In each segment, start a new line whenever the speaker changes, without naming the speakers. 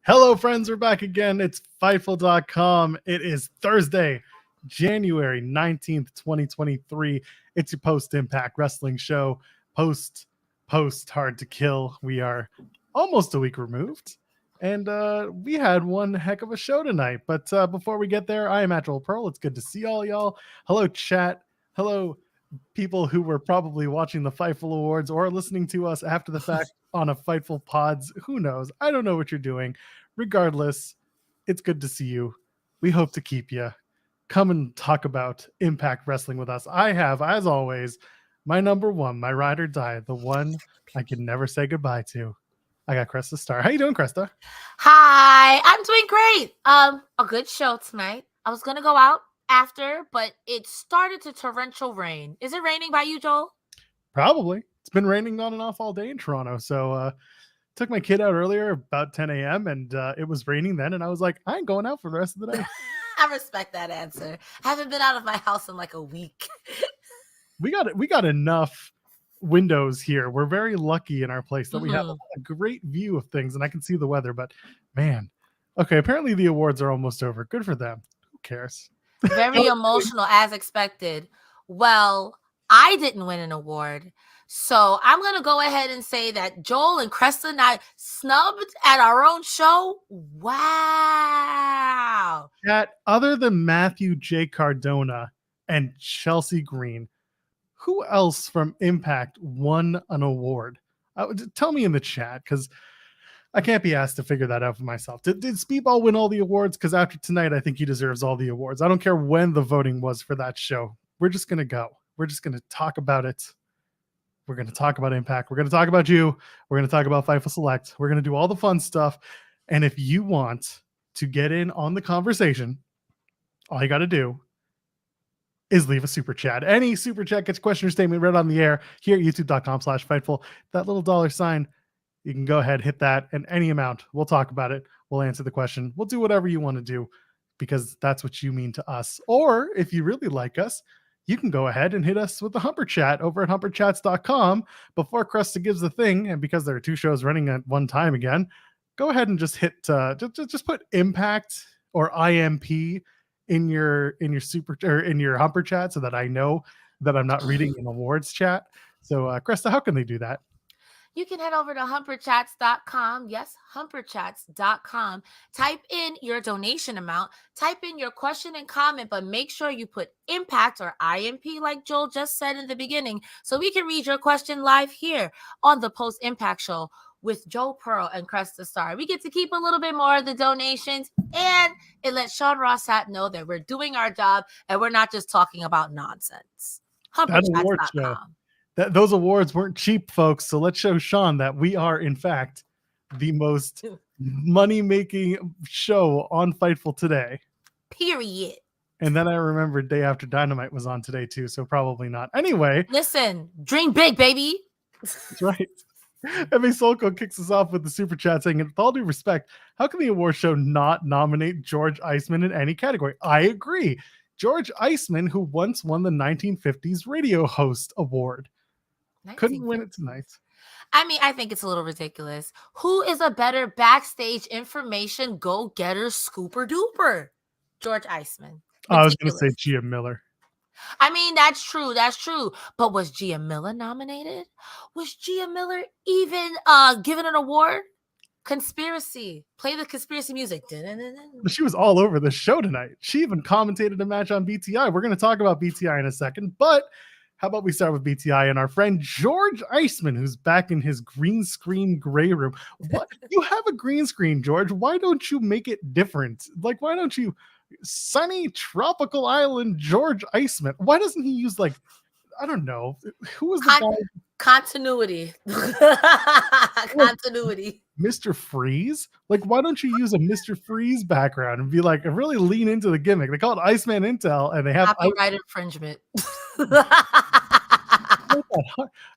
Hello, friends. We're back again. It's Fightful.com. It is Thursday, January 19th, 2023. It's your post-Impact Wrestling show. Post Hard to Kill. We are almost a week removed. And we had one heck of a show tonight. But before we get there, I am Actual Pearl. It's good to see all y'all. Hello, chat. Hello, people who were probably watching the Fightful Awards or listening to us after the fact on a Fightful Pods. Who knows? I don't know what you're doing. Regardless, it's good to see you. We hope to keep you. Come and talk about Impact Wrestling with us. I have, as always, my number one, my ride or die, the one I can never say goodbye to. I got Cresta Starr. How you doing, Cresta?
Hi, I'm doing great. A good show tonight. I was gonna go out after, but it started to torrential rain. Is it raining by you, Joel?
Probably. It's been raining on and off all day in Toronto. So took my kid out earlier about 10 a.m. and it was raining then. And I was like, I ain't going out for the rest of the day.
I respect that answer. I haven't been out of my house in like a week.
We got enough windows here. We're very lucky in our place that we have a great view of things and I can see the weather. But man, okay, apparently the awards are almost over. Good for them. Who cares?
Very emotional as expected. Well, I didn't win an award. So I'm going to go ahead and say that Joel and Cresta and I snubbed at our own show. Wow.
Chat, other than Matthew J. Cardona and Chelsea Green, who else from Impact won an award? Tell me in the chat, because I can't be asked to figure that out for myself. Did Speedball win all the awards? Because after tonight, I think he deserves all the awards. I don't care when the voting was for that show. We're just going to go. We're just going to talk about it. We're going to talk about Impact. We're going to talk about you. We're going to talk about Fightful Select. We're going to do all the fun stuff. And if you want to get in on the conversation, all you got to do is leave a super chat. Any super chat gets question or statement read on the air here at youtube.com/Fightful. That little $sign, you can go ahead, hit that, and any amount. We'll talk about it. We'll answer the question. We'll do whatever you want to do because that's what you mean to us. Or if you really like us, you can go ahead and hit us with the Humper Chat over at humperchats.com before Cresta gives the thing. And because there are two shows running at one time again, go ahead and just hit, just put Impact or IMP in your super or in your Humper Chat so that I know that I'm not reading an awards chat. So Cresta, how can they do that?
You can head over to humperchats.com. Yes, humperchats.com. Type in your donation amount. Type in your question and comment, but make sure you put Impact or IMP like Joel just said in the beginning so we can read your question live here on the Post Impact Show with Joel Pearl and Cresta Starr. We get to keep a little bit more of the donations, and it lets Sean Rossat know that we're doing our job and we're not just talking about nonsense. Humperchats.com.
Those awards weren't cheap, folks. So let's show Sean that we are, in fact, the most money-making show on Fightful today.
Period.
And then I remembered Day After Dynamite was on today, too. So probably not. Anyway.
Listen, dream big, baby.
That's right. M.A. Solko kicks us off with the super chat saying, with all due respect, how can the award show not nominate George Iceman in any category? I agree. George Iceman, who once won the 1950s Radio Host Award. Couldn't win it tonight.
I mean, I think it's a little ridiculous. Who is a better backstage information go-getter scooper duper? George Iceman. Ridiculous.
I was going to say Gia Miller.
I mean, that's true. That's true. But was Gia Miller nominated? Was Gia Miller even given an award? Conspiracy. Play the conspiracy music.
She was all over the show tonight. She even commentated a match on BTI. We're going to talk about BTI in a second, but how about we start with BTI and our friend George Iceman, who's back in his green screen gray room. What? You have a green screen, George. Why don't you make it different? Like, why don't you sunny tropical island George Iceman? Why doesn't he use, like, I don't know. Who was the guy?
Continuity. Continuity.
Mr. Freeze? Like, why don't you use a Mr. Freeze background and be like, really lean into the gimmick? They call it Iceman Intel, and they have
copyright infringement.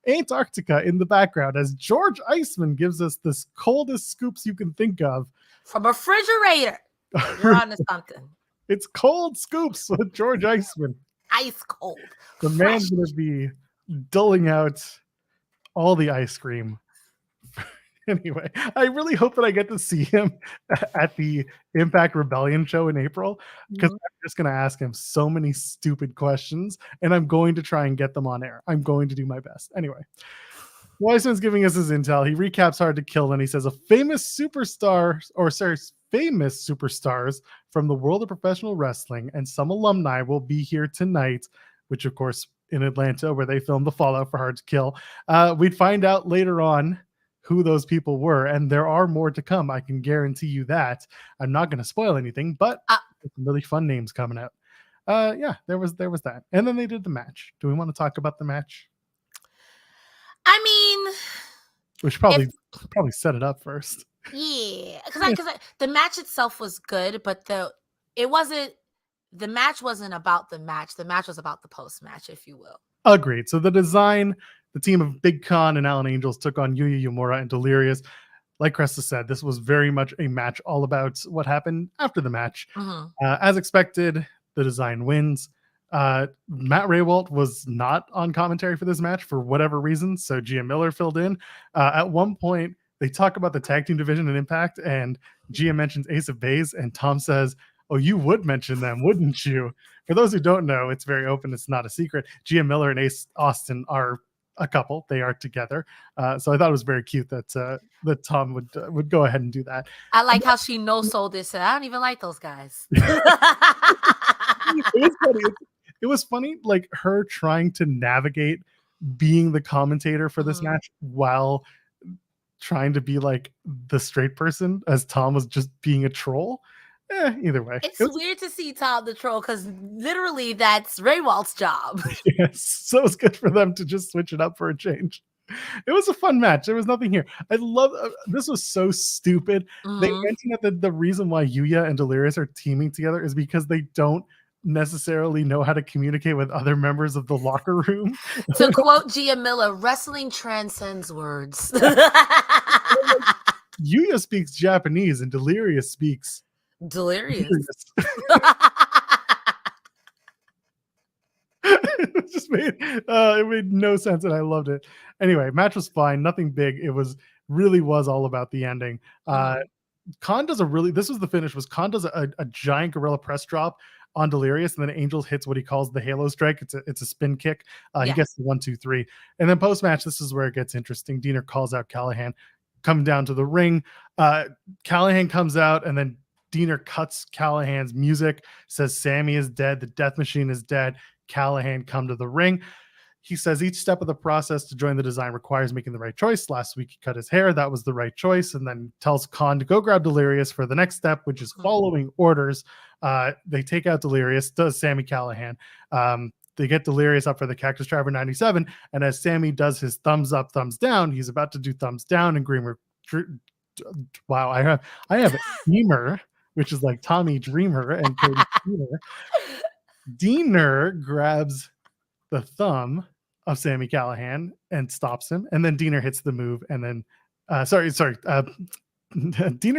Antarctica in the background as George Iceman gives us this coldest scoops you can think of
from a refrigerator. You're on to something.
It's cold scoops with George Iceman.
Ice cold.
The man's gonna be doling out all the ice cream Anyway, I really hope that I get to see him at the Impact Rebellion show in April, because
Mhm.
I'm just going to ask him so many stupid questions, and I'm going to try and get them on air. I'm going to do my best. Anyway, Weissman's giving us his intel. He recaps Hard to Kill, and he says famous superstars from the world of professional wrestling and some alumni will be here tonight, which of course in Atlanta where they filmed the Fallout for Hard to Kill. We'd find out later on who those people were, and there are more to come. I can guarantee you that. I'm not going to spoil anything, but some really fun names coming out. Yeah, there was that, and then they did the match. Do we want to talk about the match?
I mean,
We should probably set it up first.
Yeah, because the match itself was good, but the match wasn't about the match. The match was about the post match, if you will.
Agreed. So the design, the team of Big Con and Alan Angels took on Yuya, Uemura, and Delirious. Like Cresta said, this was very much a match all about what happened after the match. As expected, the design wins. Matt Raywalt was not on commentary for this match for whatever reason, so Gia Miller filled in. At one point, they talk about the tag team division and Impact, and Gia mentions Ace of Base, and Tom says, "Oh, you would mention them, wouldn't you?" For those who don't know, it's very open. It's not a secret. Gia Miller and Ace Austin are a couple. They are together. So I thought it was very cute that Tom would go ahead and do that.
I like how she no-sold this. I don't even like those guys.
It was funny. It was funny, like her trying to navigate being the commentator for this match while trying to be like the straight person, as Tom was just being a troll. Either way,
it's weird to see Tom the troll, because literally that's Raywalt's job.
Yes, so it's good for them to just switch it up for a change. It was a fun match. There was nothing here. I love this was so stupid. They mentioned that the reason why Yuya and Delirious are teaming together is because they don't necessarily know how to communicate with other members of the locker room.
To quote Gia Miller, wrestling transcends words.
Yuya speaks Japanese and Delirious speaks
Delirious.
It made no sense, and I loved it. Anyway, match was fine, nothing big. It was all about the ending. Khan does the finish was Khan does a giant gorilla press drop on Delirious, and then Angels hits what he calls the Halo Strike. It's a spin kick. He gets the 1, 2, 3, and then post match, this is where it gets interesting. Deonna calls out Callahan, coming down to the ring. Callahan comes out, and then Deonna cuts Callahan's music, says Sammy is dead, the Death Machine is dead. Callahan come to the ring. He says each step of the process to join the design requires making the right choice. Last week he cut his hair. That was the right choice. And then tells Khan to go grab Delirious for the next step, which is following orders. They take out Delirious, does Sammy Callahan. They get Delirious up for the Cactus Driver 97. And as Sammy does his thumbs up, thumbs down, he's about to do thumbs down. And wow, I have a Dreamer, which is like Tommy Dreamer and Cody Dreamer. Deonna grabs the thumb of Sammy Callahan and stops him, and then Deonna hits the move, and then Deonna.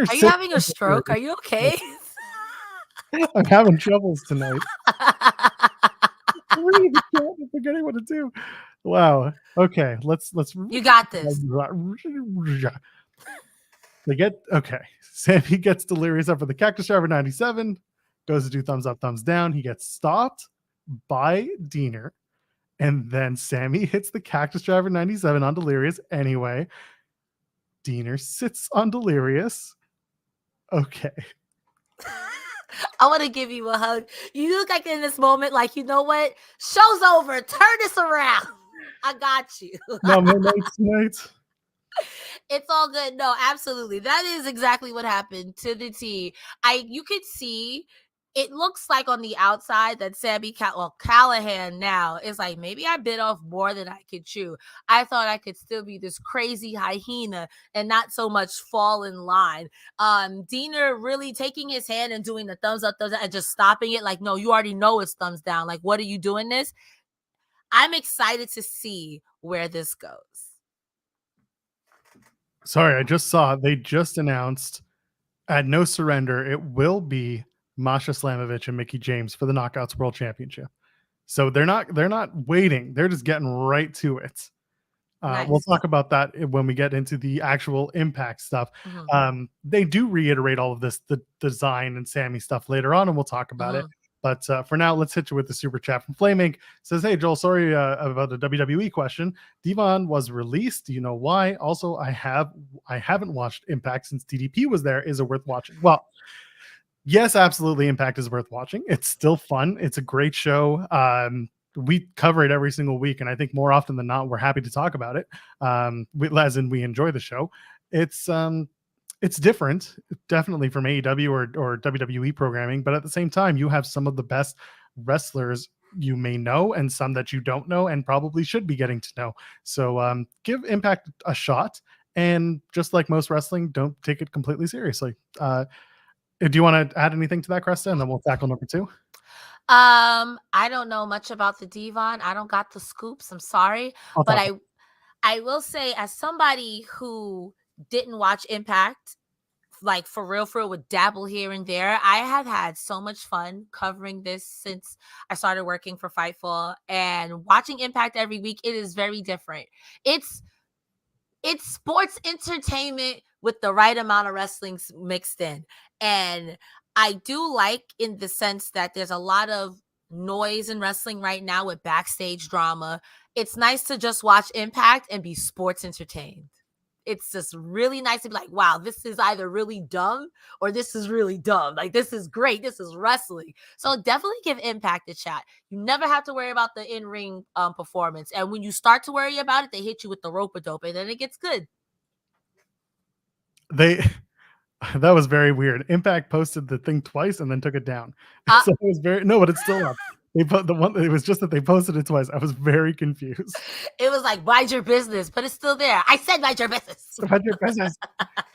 Are you having a stroke? Are you okay?
I'm having troubles tonight. I'm forgetting what to do. Wow. Okay, let's.
You got this.
Sammy gets Delirious up for the Cactus Driver 97. Goes to do thumbs up, thumbs down. He gets stopped by Deonna. And then Sammy hits the Cactus Driver 97 on Delirious anyway. Deonna sits on Delirious. Okay.
I want to give you a hug. You look like in this moment, like, you know what? Show's over. Turn this around. I got you.
No more nights tonight.
It's all good. No, absolutely. That is exactly what happened to the T. You could see, it looks like on the outside that Callahan now is like, maybe I bit off more than I could chew. I thought I could still be this crazy hyena and not so much fall in line. Deonna really taking his hand and doing the thumbs up, and just stopping it. Like, no, you already know it's thumbs down. Like, what are you doing this? I'm excited to see where this goes.
Sorry, I just saw they just announced at No Surrender it will be Masha Slamovich and Mickie James for the Knockouts World Championship. So they're not waiting. They're just getting right to it. We'll
Nice.
talk about that when we get into the actual Impact stuff.
Mhm.
They do reiterate all of this, the design and Sammy stuff later on, and we'll talk about it.
Mhm.
But for now, let's hit you with the super chat from Flaming. Says, "Hey Joel, sorry about the WWE question. Devon was released. Do you know why? Also, I haven't watched Impact since DDP was there. Is it worth watching? Well, yes, absolutely. Impact is worth watching. It's still fun. It's a great show. We cover it every single week, and I think more often than not, we're happy to talk about it. As in, we enjoy the show. It's different, definitely from AEW or WWE programming, but at the same time, you have some of the best wrestlers you may know, and some that you don't know, and probably should be getting to know. So give Impact a shot, and just like most wrestling, don't take it completely seriously. Do you want to add anything to that, Cresta, and then we'll tackle number two?
I don't know much about the Devon. I don't got the scoops. I'm sorry,
I'll
but
talk.
I will say, as somebody who didn't watch Impact, like for real, would dabble here and there. I have had so much fun covering this since I started working for Fightful, and watching Impact every week. It is very different. It's it's sports entertainment with the right amount of wrestling mixed in. And I do like, in the sense that there's a lot of noise in wrestling right now with backstage drama. It's nice to just watch Impact and be sports entertained. It's just really nice to be like, wow, this is either really dumb or this is really dumb. Like, this is great. This is wrestling. So definitely give Impact a shot. You never have to worry about the in-ring performance. And when you start to worry about it, they hit you with the rope-a-dope, and then it gets good.
They that was very weird. Impact posted the thing twice and then took it down.
Uh,
So it was very no, but it's still up. They put the one. It was just that they posted it twice. I was very confused.
it was like, mind your business, but it's still there. I said mind your business.
About your business.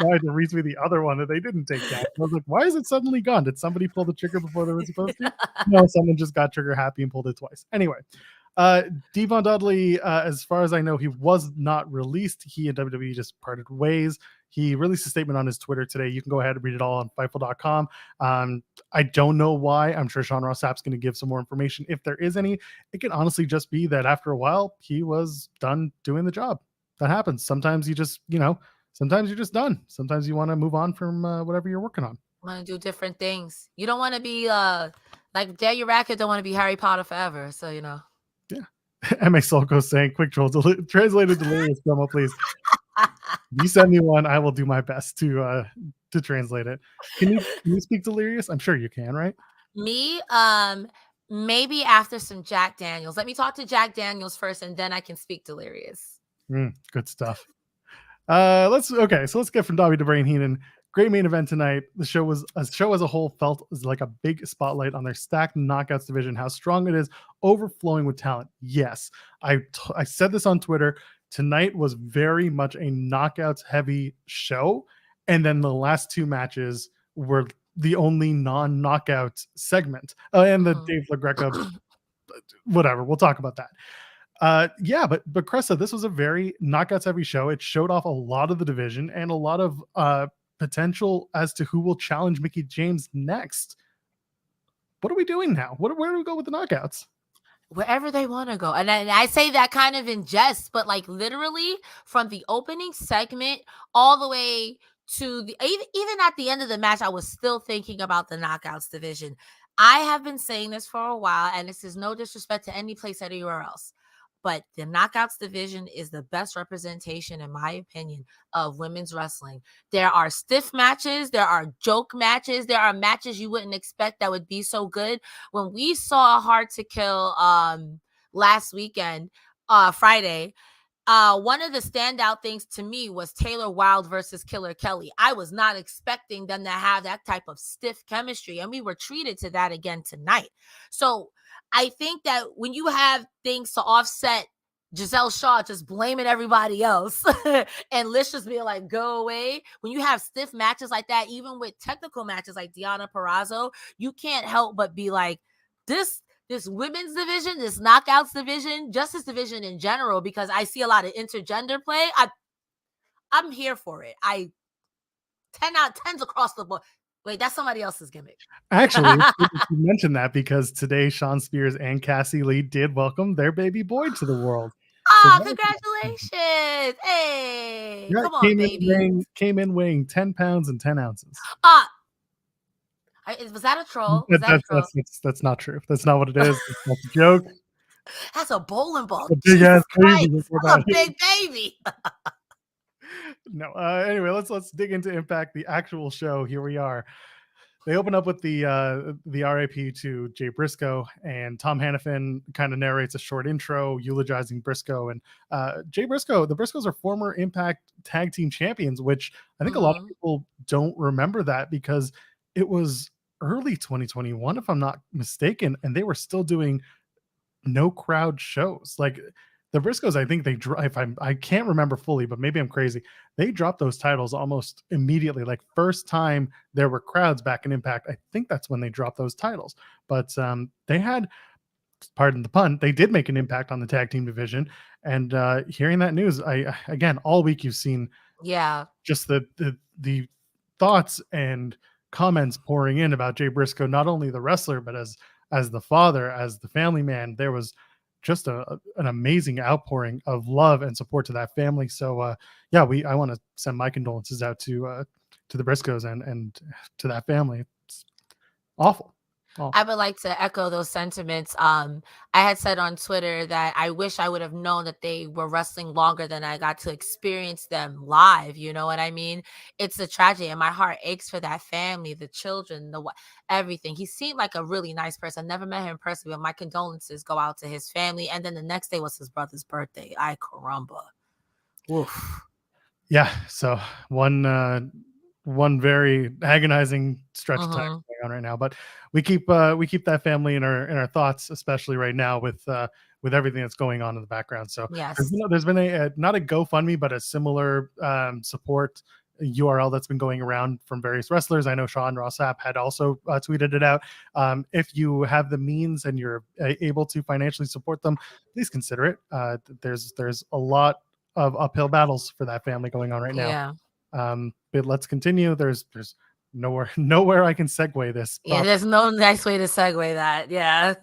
So I had to retweet the other one that they didn't take down. I was like, why is it suddenly gone? Did somebody pull the trigger before they were supposed to? No, someone just got trigger happy and pulled it twice. Anyway, Devon Dudley, as far as I know, he was not released. He and WWE just parted ways. He released a statement on his Twitter today. You can go ahead and read it all on Fightful.com. I don't know why. I'm sure Sean Ross Sapp's going to give some more information if there is any. It can honestly just be that after a while, he was done doing the job. That happens. Sometimes sometimes you're just done. Sometimes you want to move on from whatever you're working on.
Want to do different things. You don't want to be like Daniel Radcliffe don't want to be Harry Potter forever. So,
Yeah. MX Solko saying, quick troll, translated Delirious promo, please. You send me one, I will do my best to translate it. Can you speak Delirious? I'm sure you can, right?
Me, maybe after some Jack Daniels. Let me talk to Jack Daniels first, and then I can speak Delirious.
Good stuff. Let's get from Dobby to Brain Heenan. Great main event tonight. The show as a whole felt like a big spotlight on their stacked Knockouts division, how strong it is, overflowing with talent. Yes, I said this on Twitter. Tonight was very much a Knockouts heavy show, and then the last two matches were the only non-knockout segment, and the Dave LaGreca, whatever. We'll talk about that. But Cresta, this was a very Knockouts heavy show. It showed off a lot of the division and a lot of potential as to who will challenge Mickie James next. What are we doing now? Where do we go with the Knockouts?
Wherever they want to go. And I say that kind of in jest, but like literally from the opening segment all the way to the even at the end of the match, I was still thinking about the Knockouts division. I have been saying this for a while, and this is no disrespect to any place anywhere else, but the Knockouts division is the best representation, in my opinion, of women's wrestling. There are stiff matches. There are joke matches. There are matches you wouldn't expect that would be so good. When we saw Hard to Kill last weekend, Friday, one of the standout things to me was Taylor Wilde versus Killer Kelly. I was not expecting them to have that type of stiff chemistry, and we were treated to that again tonight. So I think that when you have things to offset Giselle Shaw just blaming everybody else and Liz just being like, go away. When you have stiff matches like that, even with technical matches like Deonna Purrazzo, you can't help but be like, this women's division, this Knockouts division, Justice division in general, because I see a lot of intergender play. I'm here for it. 10 out of 10s across the board. Wait, that's somebody else's gimmick.
Actually, you mentioned that because today Sean Spears and Cassie Lee did welcome their baby boy to the world.
Oh, congratulations. Hey,
Yeah,
come on, baby.
came in weighing 10 pounds and 10 ounces.
Was that a troll? Was that a troll?
That's not true. That's not what it is. That's a joke.
That's a bowling ball.
A big
Jesus
ass
Christ.
baby.
That's a big baby.
No. Anyway, let's dig into Impact, the actual show. Here we are. They open up with the RIP to Jay Briscoe, and Tom Hannafin kind of narrates a short intro eulogizing Briscoe. And Jay Briscoe, the Briscoes are former Impact Tag Team Champions, which I think a lot of people don't remember that because it was early 2021, if I'm not mistaken, and they were still doing no crowd shows. Like the Briscoes, I think they I can't remember fully, but maybe I'm crazy. They dropped those titles almost immediately. Like first time there were crowds back in Impact, I think that's when they dropped those titles. But they had, pardon the pun, they did make an impact on the tag team division. And hearing that news, I again all week you've seen just the thoughts and comments pouring in about Jay Briscoe, not only the wrestler, but as the father, as the family man. There was just an amazing outpouring of love and support to that family. So I want to send my condolences out to the Briscoes and to that family. It's awful.
I would like to echo those sentiments. I had said on Twitter that I wish I would have known that they were wrestling longer than I got to experience them live. You know what I mean? It's a tragedy, and my heart aches for that family, the children, everything. He seemed like a really nice person. Never met him personally, but my condolences go out to his family. And then the next day was his brother's birthday. Ay caramba. Oof.
Yeah. So one very agonizing stretch of time going on right now, but we keep that family in our thoughts, especially right now with everything that's going on in the background. So
yes,
there's been a not a GoFundMe, but a similar support URL that's been going around from various wrestlers. I know Sean Ross Sapp had also tweeted it out. If you have the means and you're able to financially support them, please consider it. There's a lot of uphill battles for that family going on right now.
Yeah.
But let's continue. There's nowhere I can segue this.
Yeah, there's no nice way to segue that. Yeah.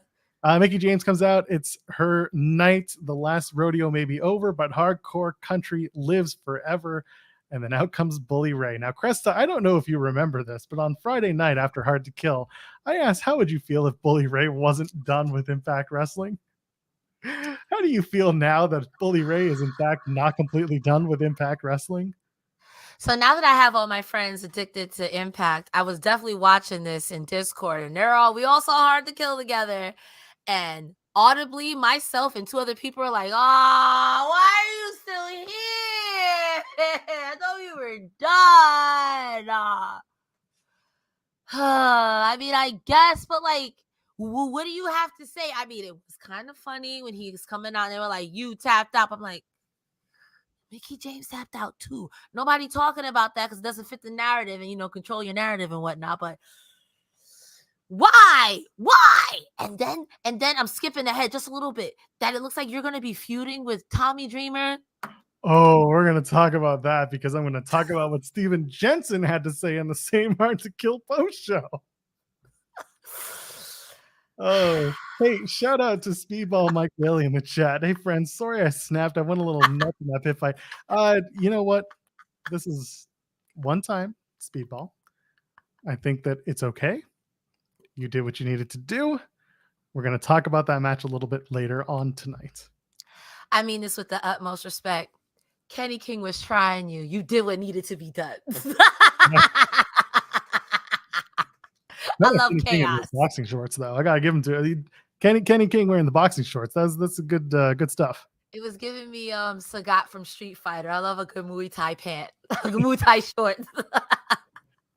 Mickie James comes out. It's her night. The last rodeo may be over, but hardcore country lives forever. And then out comes Bully Ray. Now, Cresta, I don't know if you remember this, but on Friday night after Hard to Kill, I asked, how would you feel if Bully Ray wasn't done with Impact Wrestling? How do you feel now that Bully Ray is in fact not completely done with Impact Wrestling?
So now that I have all my friends addicted to Impact, I was definitely watching this in Discord, and we all saw Hard to Kill together, and audibly myself and two other people are like, "Oh, why are you still here? I thought we were done." I mean, I guess, but like, what do you have to say? I mean, it was kind of funny when he was coming out and they were like, "You tapped out." I'm like, Mickie James tapped out too. Nobody talking about that because it doesn't fit the narrative and, control your narrative and whatnot. But why? And then I'm skipping ahead just a little bit. That it looks like you're going to be feuding with Tommy Dreamer.
Oh, we're going to talk about that because I'm going to talk about what Steven Jensen had to say in the same Hard to Kill post show. Oh, hey, shout out to Speedball Mike Bailey in the chat. Hey, friends, sorry I snapped. I went a little nuts in that pit fight. You know what? This is one time, Speedball. I think that it's okay. You did what you needed to do. We're going to talk about that match a little bit later on tonight.
I mean this with the utmost respect. Kenny King was trying you. You did what needed to be done. I love chaos.
Boxing shorts, though. I gotta give him to Kenny King wearing the boxing shorts. That's a good stuff.
It was giving me Sagat from Street Fighter. I love a good Muay Thai pant, Muay Thai shorts.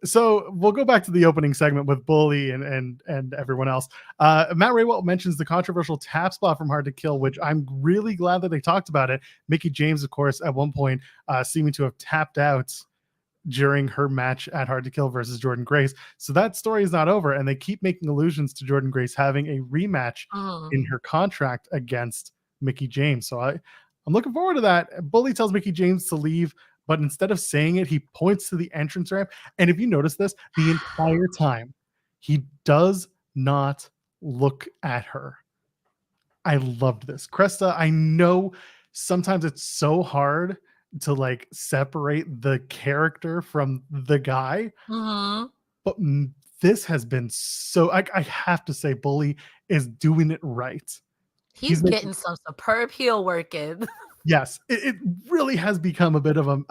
So we'll go back to the opening segment with Bully and everyone else. Matt Raywalt mentions the controversial tap spot from Hard to Kill, which I'm really glad that they talked about it. Mickie James, of course, at one point seeming to have tapped out during her match at Hard to Kill versus Jordynne Grace. So that story is not over, and they keep making allusions to Jordynne Grace having a rematch in her contract against Mickie James. So I'm looking forward to that. Bully tells Mickie James to leave, but instead of saying it, he points to the entrance ramp. And if you notice this, the entire time, he does not look at her. I loved this. Cresta, I know sometimes it's so hard to like separate the character from the guy.
Mm-hmm.
But this has been so, I have to say, Bully is doing it right.
He's
Making,
getting some superb heel work in.
yes, it really has become a bit of I'm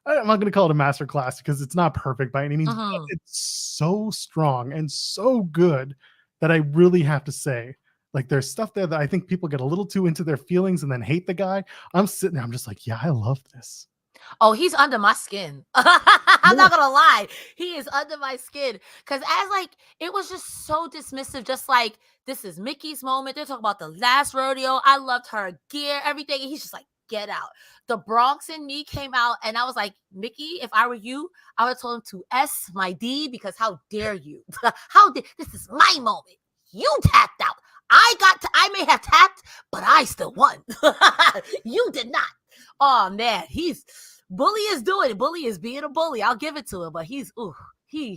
not going to call it a master class because it's not perfect by any means, but it's so strong and so good that I really have to say, like, there's stuff there that I think people get a little too into their feelings and then hate the guy. I'm sitting there, I'm just like, yeah, I love this.
Oh, he's under my skin. I'm not gonna lie. He is under my skin. Cause as like, it was just so dismissive, just like, this is Mickie's moment. They're talking about the last rodeo. I loved her gear, everything. And he's just like, get out. The Bronx in me came out, and I was like, Mickie, if I were you, I would have told him to S my D, because how dare you? This is my moment. You tapped out. I may have tapped, but I still won. You did not. Oh man, Bully is doing it. Bully is being a bully. I'll give it to him, but he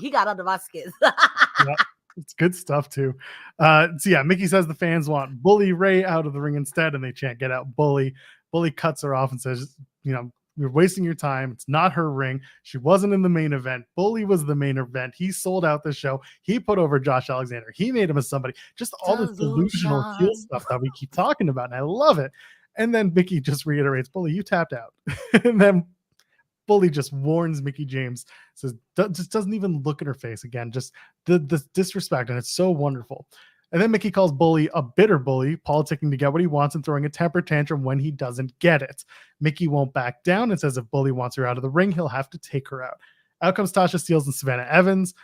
got under my skin.
Yeah, it's good stuff too. So yeah, Mickie says the fans want Bully Ray out of the ring instead, and they chant, "Get out, Bully." Bully cuts her off and says, you're wasting your time. It's not her ring. She wasn't in the main event. Bully was the main event. He sold out the show. He put over Josh Alexander. He made him a somebody. Just all this delusional heel stuff that we keep talking about, and I love it. And then Mickie just reiterates, Bully, you tapped out. And then Bully just warns Mickie James, says, just doesn't even look at her face again. Just the disrespect, and it's so wonderful. And then Mickie calls Bully a bitter bully, politicking to get what he wants and throwing a temper tantrum when he doesn't get it. Mickie won't back down and says if Bully wants her out of the ring, he'll have to take her out. Out comes Tasha Steelz and Savannah Evans.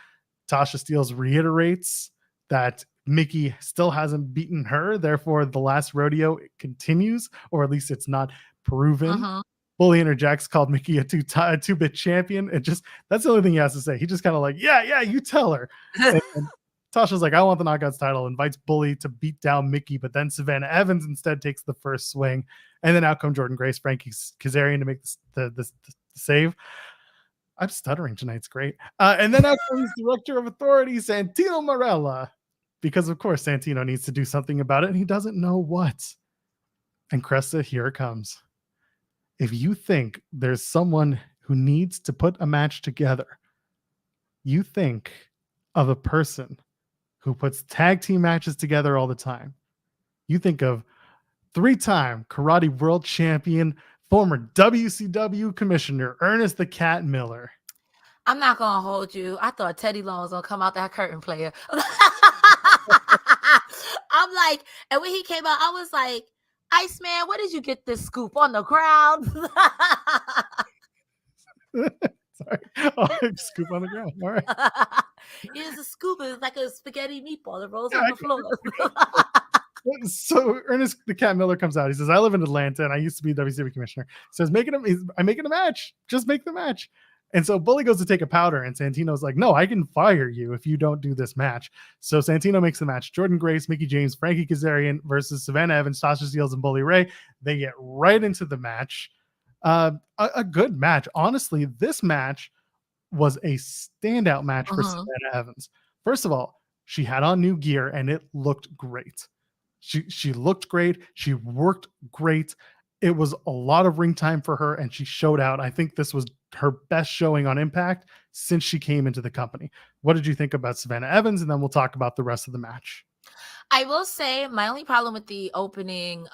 Tasha Steelz reiterates that Mickie still hasn't beaten her, therefore the last rodeo continues, or at least it's not proven. Bully interjects, called Mickie a two-bit champion, and just that's the only thing he has to say. He just kind of like, yeah, you tell her. And Tasha's like, I want the Knockouts title, invites Bully to beat down Mickie, but then Savannah Evans instead takes the first swing. And then out come Jordynne Grace, Frankie Kazarian to make the save. I'm stuttering tonight. It's great. And then out comes Director of Authority, Santino Marella, because of course Santino needs to do something about it, and he doesn't know what. And Cresta, here it comes. If you think there's someone who needs to put a match together, you think of a person who puts tag team matches together all the time. You think of 3-time karate world champion, former WCW commissioner, Ernest the Cat Miller.
I'm not going to hold you. I thought Teddy Long was going to come out that curtain player. I'm like, and when he came out, I was like, Iceman, where did you get this scoop? On the ground?
Sorry. Oh, scoop on the ground. All right.
It's a scoop. It's like a spaghetti meatball that rolls on the floor.
So Ernest the Cat Miller comes out. He says, I live in Atlanta and I used to be WCW commissioner. He says, I'm making a match. Just make the match. And so Bully goes to take a powder, and Santino's like, no, I can fire you if you don't do this match. So Santino makes the match. Jordynne Grace, Mickie James, Frankie Kazarian versus Savannah Evans, Tasha Steelz, and Bully Ray. They get right into the match. A good match. Honestly, this match was a standout match for Savannah Evans. First of all, she had on new gear, and it looked great. She looked great. She worked great. It was a lot of ring time for her, and she showed out. I think this was her best showing on Impact since she came into the company. What did you think about Savannah Evans? And then we'll talk about the rest of the match.
I will say my only problem with the opening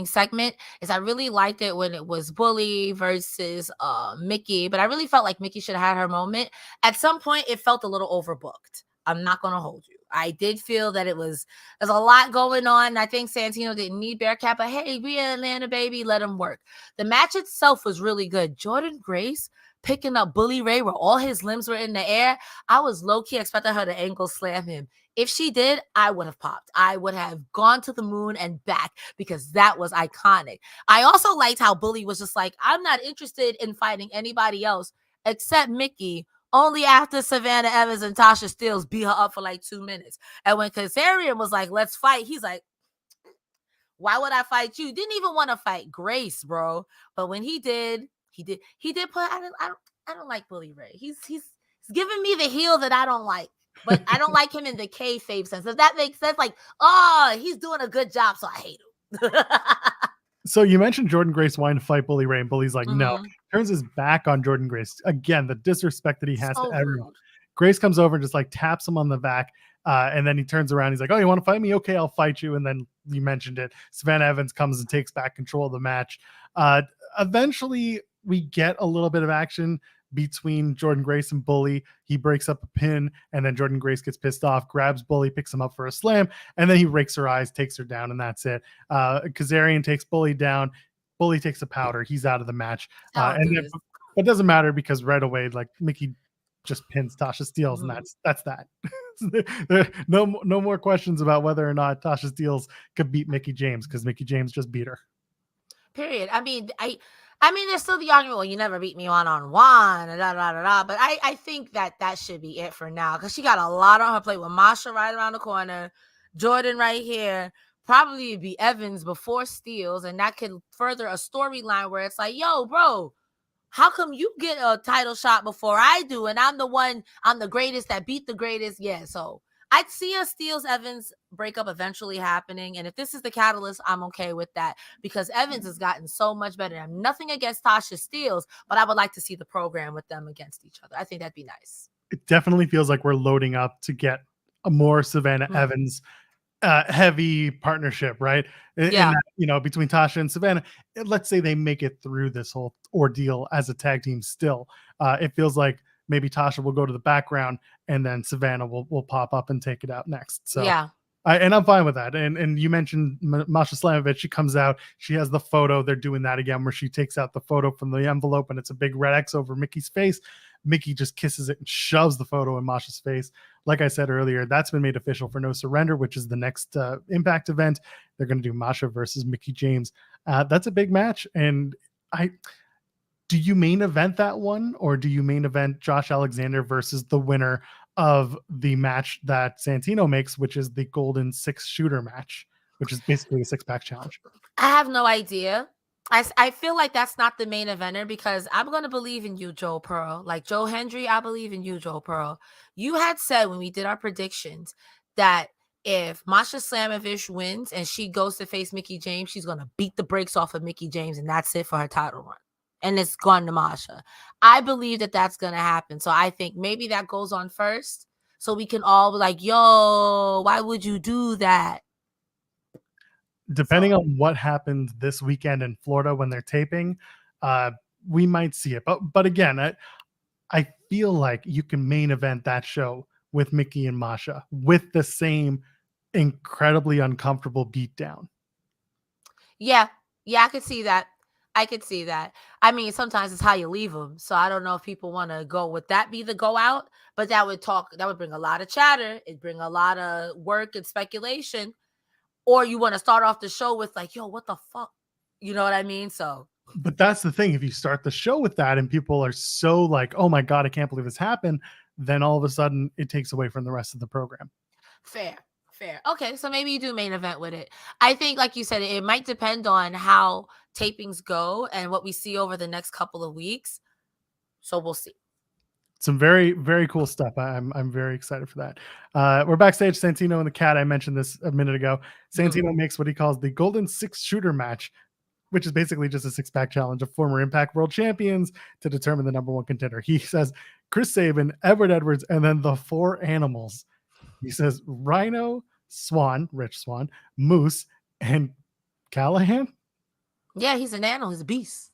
segment is I really liked it when it was Bully versus Mickie, but I really felt like Mickie should have had her moment. At some point, it felt a little overbooked. I'm not going to hold you. I did feel that there's a lot going on. I think Santino didn't need Bearcat, but hey, we in Atlanta, baby, let him work. The match itself was really good. Jordynne Grace picking up Bully Ray where all his limbs were in the air. I was low-key expecting her to ankle slam him. If she did, I would have popped. I would have gone to the moon and back because that was iconic. I also liked how Bully was just like, I'm not interested in fighting anybody else except Mickie, only after Savannah Evans and Tasha Steelz beat her up for like 2 minutes. And when Kazarian was like, let's fight, he's like, why would I fight you? Didn't even want to fight Grace, bro. But when he did put, I don't like Bully Ray. He's giving me the heel that I don't like. But I don't like him in the kayfabe sense. Does that make sense? Like, oh, he's doing a good job, so I hate him.
So you mentioned Jordan Grace wanting to fight Bully Ray, and Bully's like, no.
Mhm.
Turns his back on Jordan Grace. Again, the disrespect that he has to
So
everyone.
rude.
Grace comes over and just like taps him on the back. And then he turns around. He's like, oh, you want to fight me? Okay, I'll fight you. And then you mentioned it. Savannah Evans comes and takes back control of the match. Eventually, we get a little bit of action between Jordan Grace and Bully. He breaks up a pin, and then Jordan Grace gets pissed off, grabs Bully, picks him up for a slam, and then he rakes her eyes, takes her down, and that's it. Kazarian takes Bully down. Bully takes a powder. He's out of the match.
Don't do this.
But it doesn't matter because right away, like Mickie just pins Tasha Steelz, and that's that. no more questions about whether or not Tasha Steelz could beat Mickie James because Mickie James just beat her.
Period. I mean, there's still the argument, well, you never beat me one-on-one, but I think that should be it for now because she got a lot on her plate with Masha right around the corner, Jordan right here, probably be Evans before Steelz, and that could further a storyline where it's like, yo, bro, how come you get a title shot before I do, and I'm the greatest that beat the greatest? Yeah, so I'd see a Steelz Evans breakup eventually happening. And if this is the catalyst, I'm okay with that because Evans has gotten so much better. I'm nothing against Tasha Steelz, but I would like to see the program with them against each other. I think that'd be nice.
It definitely feels like we're loading up to get a more Savannah Evans heavy partnership, right?
Yeah.
Between Tasha and Savannah, let's say they make it through this whole ordeal as a tag team still. It feels like maybe Tasha will go to the background and then Savannah will pop up and take it out next. So
yeah.
And I'm fine with that. And you mentioned Masha Slamovich. She comes out. She has the photo. They're doing that again where she takes out the photo from the envelope and it's a big red X over Mickie's face. Mickie just kisses it and shoves the photo in Masha's face. Like I said earlier, that's been made official for No Surrender, which is the next Impact event. They're going to do Masha versus Mickie James. That's a big match. And do you main event that one, or do you main event Josh Alexander versus the winner of the match that Santino makes, which is the Golden 6-shooter match, which is basically a 6-pack challenge?
I have no idea. I feel like that's not the main eventer because I'm going to believe in you, Joe Pearl. Like Joe Hendry, I believe in you, Joe Pearl. You had said when we did our predictions that if Masha Slamovich wins and she goes to face Mickie James, she's going to beat the brakes off of Mickie James, and that's it for her title run. And it's gone to Masha. I believe that that's going to happen. So I think maybe that goes on first so we can all be like, yo, why would you do that?
Depending on what happens this weekend in Florida when they're taping, we might see it. But again, I feel like you can main event that show with Mickie and Masha with the same incredibly uncomfortable beatdown.
Yeah, I could see that. I mean, sometimes it's how you leave them. So I don't know if people want to go with that be the go out, but that would bring a lot of chatter. It'd bring a lot of work and speculation. Or you want to start off the show with like, yo, what the fuck? You know what I mean? So,
but that's the thing. If you start the show with that and people are so like, oh my God, I can't believe this happened, then all of a sudden it takes away from the rest of the program.
Fair. Okay, so maybe you do main event with it. I think, like you said, it might depend on how tapings go and what we see over the next couple of weeks. So we'll see.
Some very, very cool stuff. I'm very excited for that. We're backstage. Santino and the Cat. I mentioned this a minute ago. Santino makes what he calls the Golden 6-shooter match, which is basically just a 6-pack challenge of former Impact World Champions to determine the number 1 contender. He says Chris Sabin, Edward Edwards, and then the 4 animals. He says Rhino, Swan, Rich Swan, Moose, and Callahan.
Yeah, he's an animal. He's a beast.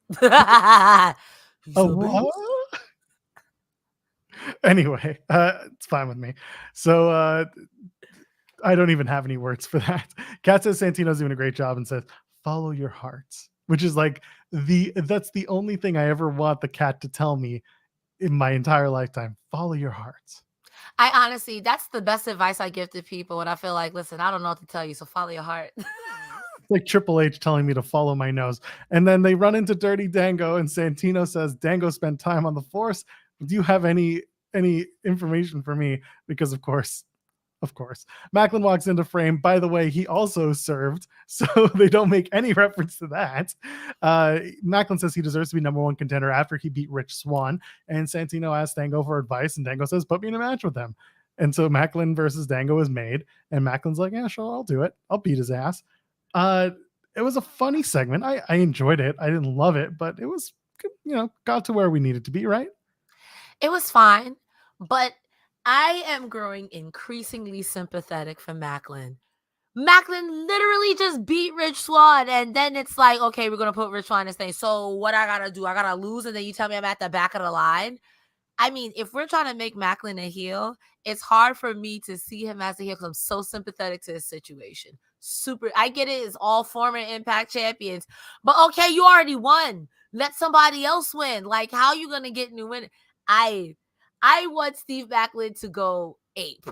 Anyway, it's fine with me. So I don't even have any words for that. Kat says Santino's doing a great job and says, follow your hearts, which is like that's the only thing I ever want the Cat to tell me in my entire lifetime. Follow your hearts.
I honestly, that's the best advice I give to people when I feel like, listen, I don't know what to tell you, so follow your heart.
Like Triple H telling me to follow my nose. And then they run into Dirty Dango, and Santino says, Dango spent time on the force. Do you have any information for me? Because of course, Macklin walks into frame. By the way, he also served, so they don't make any reference to that. Macklin says he deserves to be number 1 contender after he beat Rich Swann, and Santino asks Dango for advice, and Dango says, put me in a match with him. And so Macklin versus Dango is made, and Macklin's like, yeah, sure, I'll do it. I'll beat his ass. It was a funny segment. I enjoyed it. I didn't love it, but it was, got to where we needed to be, right?
It was fine, but I am growing increasingly sympathetic for Macklin. Macklin literally just beat Rich Swann, and then it's like, okay, we're gonna put Rich Swann in this thing. So what I gotta do? I gotta lose, and then you tell me I'm at the back of the line. I mean, if we're trying to make Macklin a heel, it's hard for me to see him as a heel because I'm so sympathetic to his situation. Super, I get it. It's all former Impact champions, but okay, you already won. Let somebody else win. Like, how are you gonna get new win? I want Steve Macklin to go ape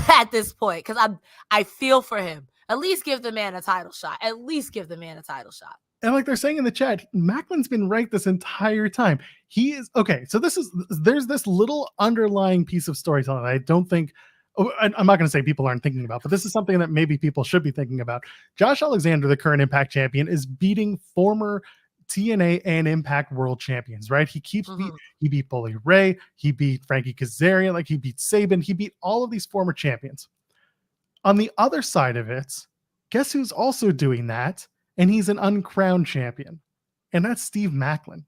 at this point because I feel for him. At least give the man a title shot. At least give the man a title shot.
And like they're saying in the chat, Macklin's been right this entire time. He is okay. So there's this little underlying piece of storytelling. I don't think, I'm not going to say people aren't thinking about, but this is something that maybe people should be thinking about. Josh Alexander, the current Impact champion, is beating former TNA and Impact world champions, right? He keeps he beat Bully Ray, he beat Frankie Kazarian, like he beat Sabin, he beat all of these former champions. On the other side of it, guess who's also doing that? And he's an uncrowned champion. And that's Steve Macklin.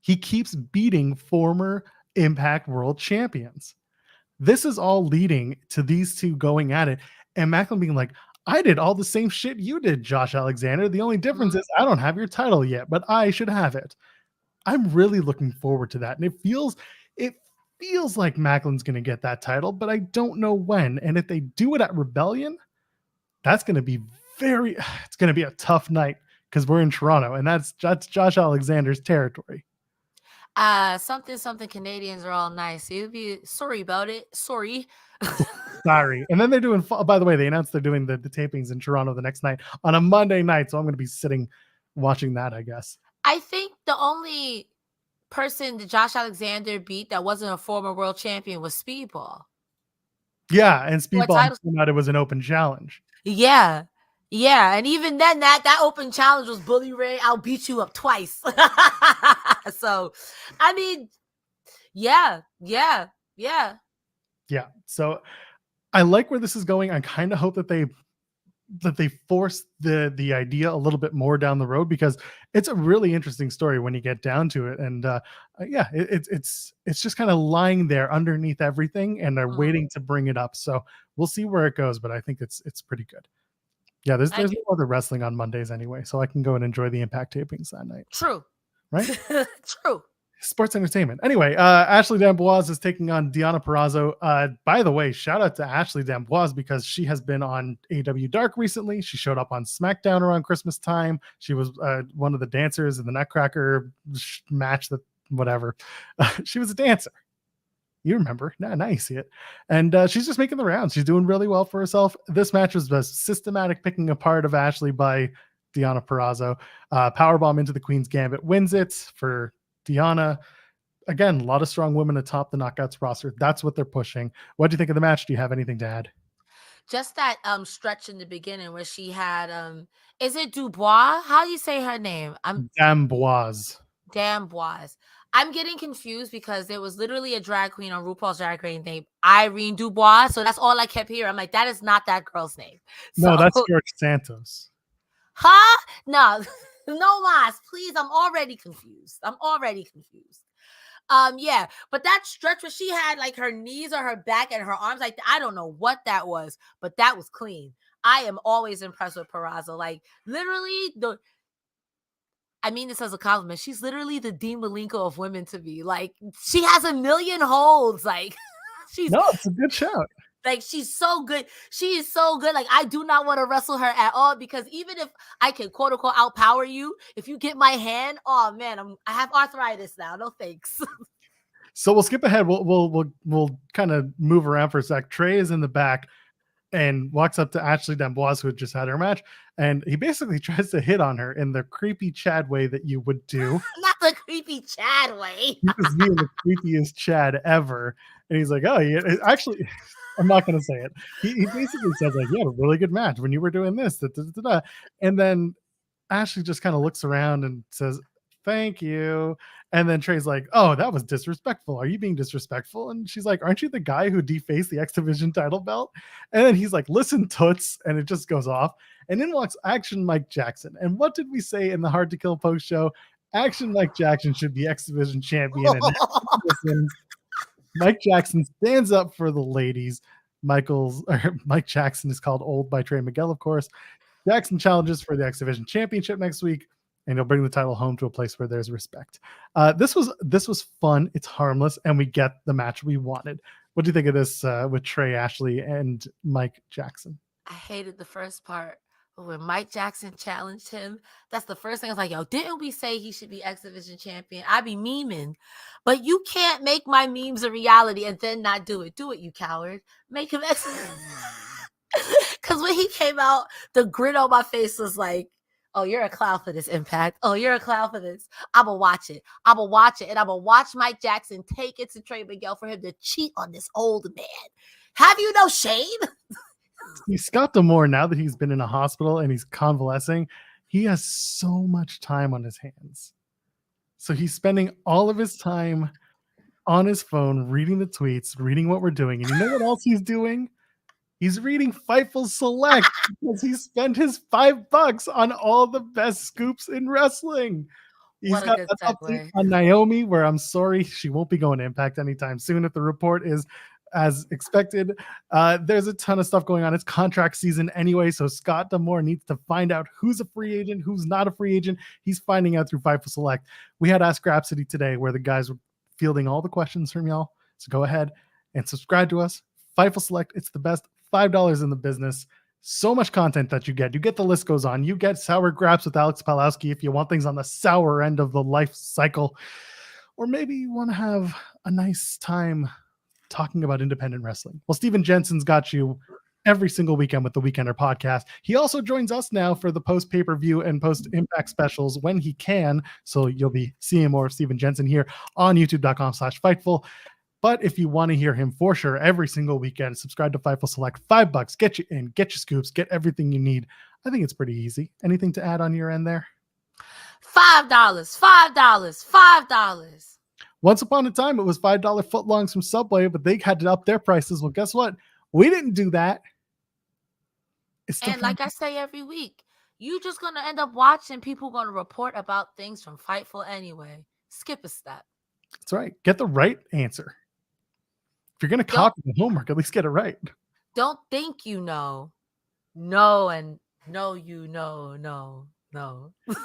He keeps beating former Impact world champions. This is all leading to these two going at it. And Macklin being like, I did all the same shit you did, Josh Alexander. The only difference is I don't have your title yet, but I should have it. I'm really looking forward to that. And it feels like Macklin's going to get that title, but I don't know when. And if they do it at Rebellion, that's going to be it's going to be a tough night because we're in Toronto and that's Josh Alexander's territory.
Something Canadians are all nice. You'd be sorry about it. Sorry.
And then they're doing, by the way, they announced they're doing the tapings in Toronto the next night on a Monday night. So I'm going to be sitting watching that, I guess.
I think the only person that Josh Alexander beat that wasn't a former world champion was Speedball.
Yeah, and Speedball came out, it was an open challenge.
Yeah. And even then, that open challenge was Bully Ray, I'll beat you up twice. So, I mean, yeah.
So I like where this is going. I kind of hope that they force the idea a little bit more down the road because it's a really interesting story when you get down to it. And it's just kind of lying there underneath everything, and they're waiting to bring it up. So we'll see where it goes, but I think it's pretty good. Yeah, there's no other wrestling on Mondays anyway, so I can go and enjoy the Impact tapings that night.
True.
Right?
True.
Sports entertainment. Anyway, Ashley D'Amboise is taking on Deonna Purrazzo. By the way, shout out to Ashley D'Amboise because she has been on AW Dark recently. She showed up on SmackDown around Christmas time. She was one of the dancers in the Nutcracker match, whatever. She was a dancer. You remember. Now you see it. And she's just making the rounds. She's doing really well for herself. This match was a systematic picking apart of Ashley by Deonna Purrazzo. Powerbomb into the Queen's Gambit wins it for Deonna. Again, a lot of strong women atop the Knockouts roster. That's what they're pushing. What do you think of the match? Do you have anything to add?
Just that stretch in the beginning where she had is it Dubois? How do you say her name?
D'Amboise.
I'm getting confused because there was literally a drag queen on RuPaul's Drag Race named Irene Dubois. So that's all I kept hearing. I'm like, that is not that girl's name.
No, that's George Santos.
Huh? No, Mas, please. I'm already confused. Yeah, but that stretch where she had like her knees or her back and her arms, like I don't know what that was, but that was clean. I am always impressed with Purrazzo. Like literally I mean this as a compliment. She's literally the Dean Malenko of women to me. Like she has a million holds. Like
it's a good shout.
Like she's so good. She is so good. Like I do not want to wrestle her at all because even if I can quote unquote outpower you, if you get my hand, oh man, I have arthritis now. No thanks.
So we'll skip ahead. We'll kind of move around for a sec. Trey is in the back and walks up to Ashley D'Amboise, who had just had her match, and he basically tries to hit on her in the creepy Chad way that you would do.
Not the creepy Chad way.
He was being the creepiest Chad ever, and he's like, "Oh, yeah." Actually, I'm not going to say it. He basically says like, "You had a really good match when you were doing this," and then Ashley just kind of looks around and says, Thank you. And then Trey's like, oh, that was disrespectful. Are you being disrespectful? And she's like, aren't you the guy who defaced the X Division title belt? And then he's like, listen, toots. And it just goes off. And in walks Action Mike Jackson. And what did we say in the Hard to Kill post show? Action Mike Jackson should be X Division champion. And listens. Mike Jackson stands up for the ladies. Mike Jackson is called old by Trey Miguel, of course. Jackson challenges for the X Division championship next week, and he'll bring the title home to a place where there's respect. This was fun. It's harmless, and we get the match we wanted. What do you think of this with Trey Ashley and Mike Jackson?
I hated the first part. But when Mike Jackson challenged him, that's the first thing I was like, yo, didn't we say he should be X Division champion? I be memeing. But you can't make my memes a reality and then not do it. Do it, you coward. Make him X Division. Because when he came out, the grin on my face was like, oh, you're a clown for this, Impact. Oh, you're a clown for this. I'm going to watch it. I'm going to watch it. And I'm going to watch Mike Jackson take it to Trey Miguel for him to cheat on this old man. Have you no shame?
See, Scott D'Amore, now that he's been in a hospital and he's convalescing, he has so much time on his hands. So he's spending all of his time on his phone, reading the tweets, reading what we're doing. And you know what else he's doing? He's reading Fightful Select because he spent his $5 on all the best scoops in wrestling. He's got an update on Naomi, where I'm sorry, she won't be going to Impact anytime soon if the report is as expected. There's a ton of stuff going on. It's contract season anyway, so Scott D'Amore needs to find out who's a free agent, who's not a free agent. He's finding out through Fightful Select. We had Ask Rhapsody today where the guys were fielding all the questions from y'all. So go ahead and subscribe to us. Fightful Select, it's the best $5 in the business. So much content that you get. You get The List Goes On. You get Sour Graps with Alex Palowski if you want things on the sour end of the life cycle. Or maybe you want to have a nice time talking about independent wrestling. Well, Steven Jensen's got you every single weekend with the Weekender podcast. He also joins us now for the post pay-per-view and post impact specials when he can. So you'll be seeing more of Steven Jensen here on youtube.com/Fightful. But if you want to hear him for sure every single weekend, subscribe to Fightful Select. $5, get you in, get your scoops, get everything you need. I think it's pretty easy. Anything to add on your end there?
$5.
Once upon a time, it was $5 footlongs from Subway, but they had to up their prices. Well, guess what? We didn't do that.
And like I say every week, you're just going to end up watching people going to report about things from Fightful anyway. Skip a step.
That's right. Get the right answer. If you're going to copy the homework, at least get it right.
Don't think you know. No, and no, you know, no.
We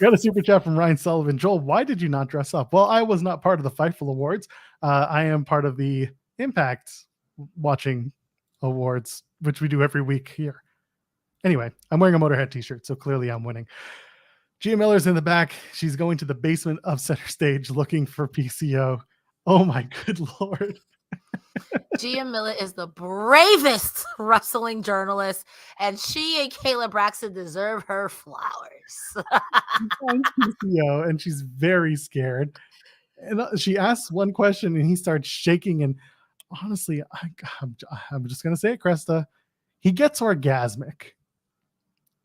got a super chat from Ryan Sullivan. Joel, why did you not dress up? Well, I was not part of the Fightful Awards. I am part of the Impact Watching Awards, which we do every week here. Anyway, I'm wearing a Motorhead t-shirt, so clearly I'm winning. Gia Miller's in the back. She's going to the basement of center stage looking for PCO. Oh my good Lord.
Gia Miller is the bravest wrestling journalist, and she and Kayla Braxton deserve her flowers.
PCO, and she's very scared. And she asks one question, and he starts shaking. And honestly, I'm just going to say it, Cresta. He gets orgasmic.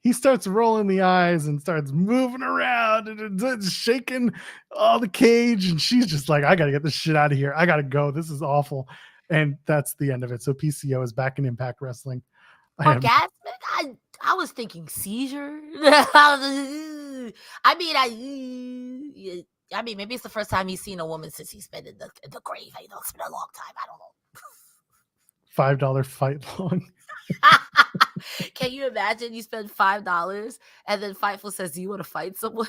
He starts rolling the eyes and starts moving around and shaking all the cage. And she's just like, I got to get this shit out of here. I got to go. This is awful. And that's the end of it. So PCO is back in Impact Wrestling.
Orgasmic? I was thinking seizure. I mean, maybe it's the first time he's seen a woman since he's been in the grave. I know it's been a long time. I don't know.
$5 fight long.
Can you imagine you spend $5 and then Fightful says, do you want to fight someone?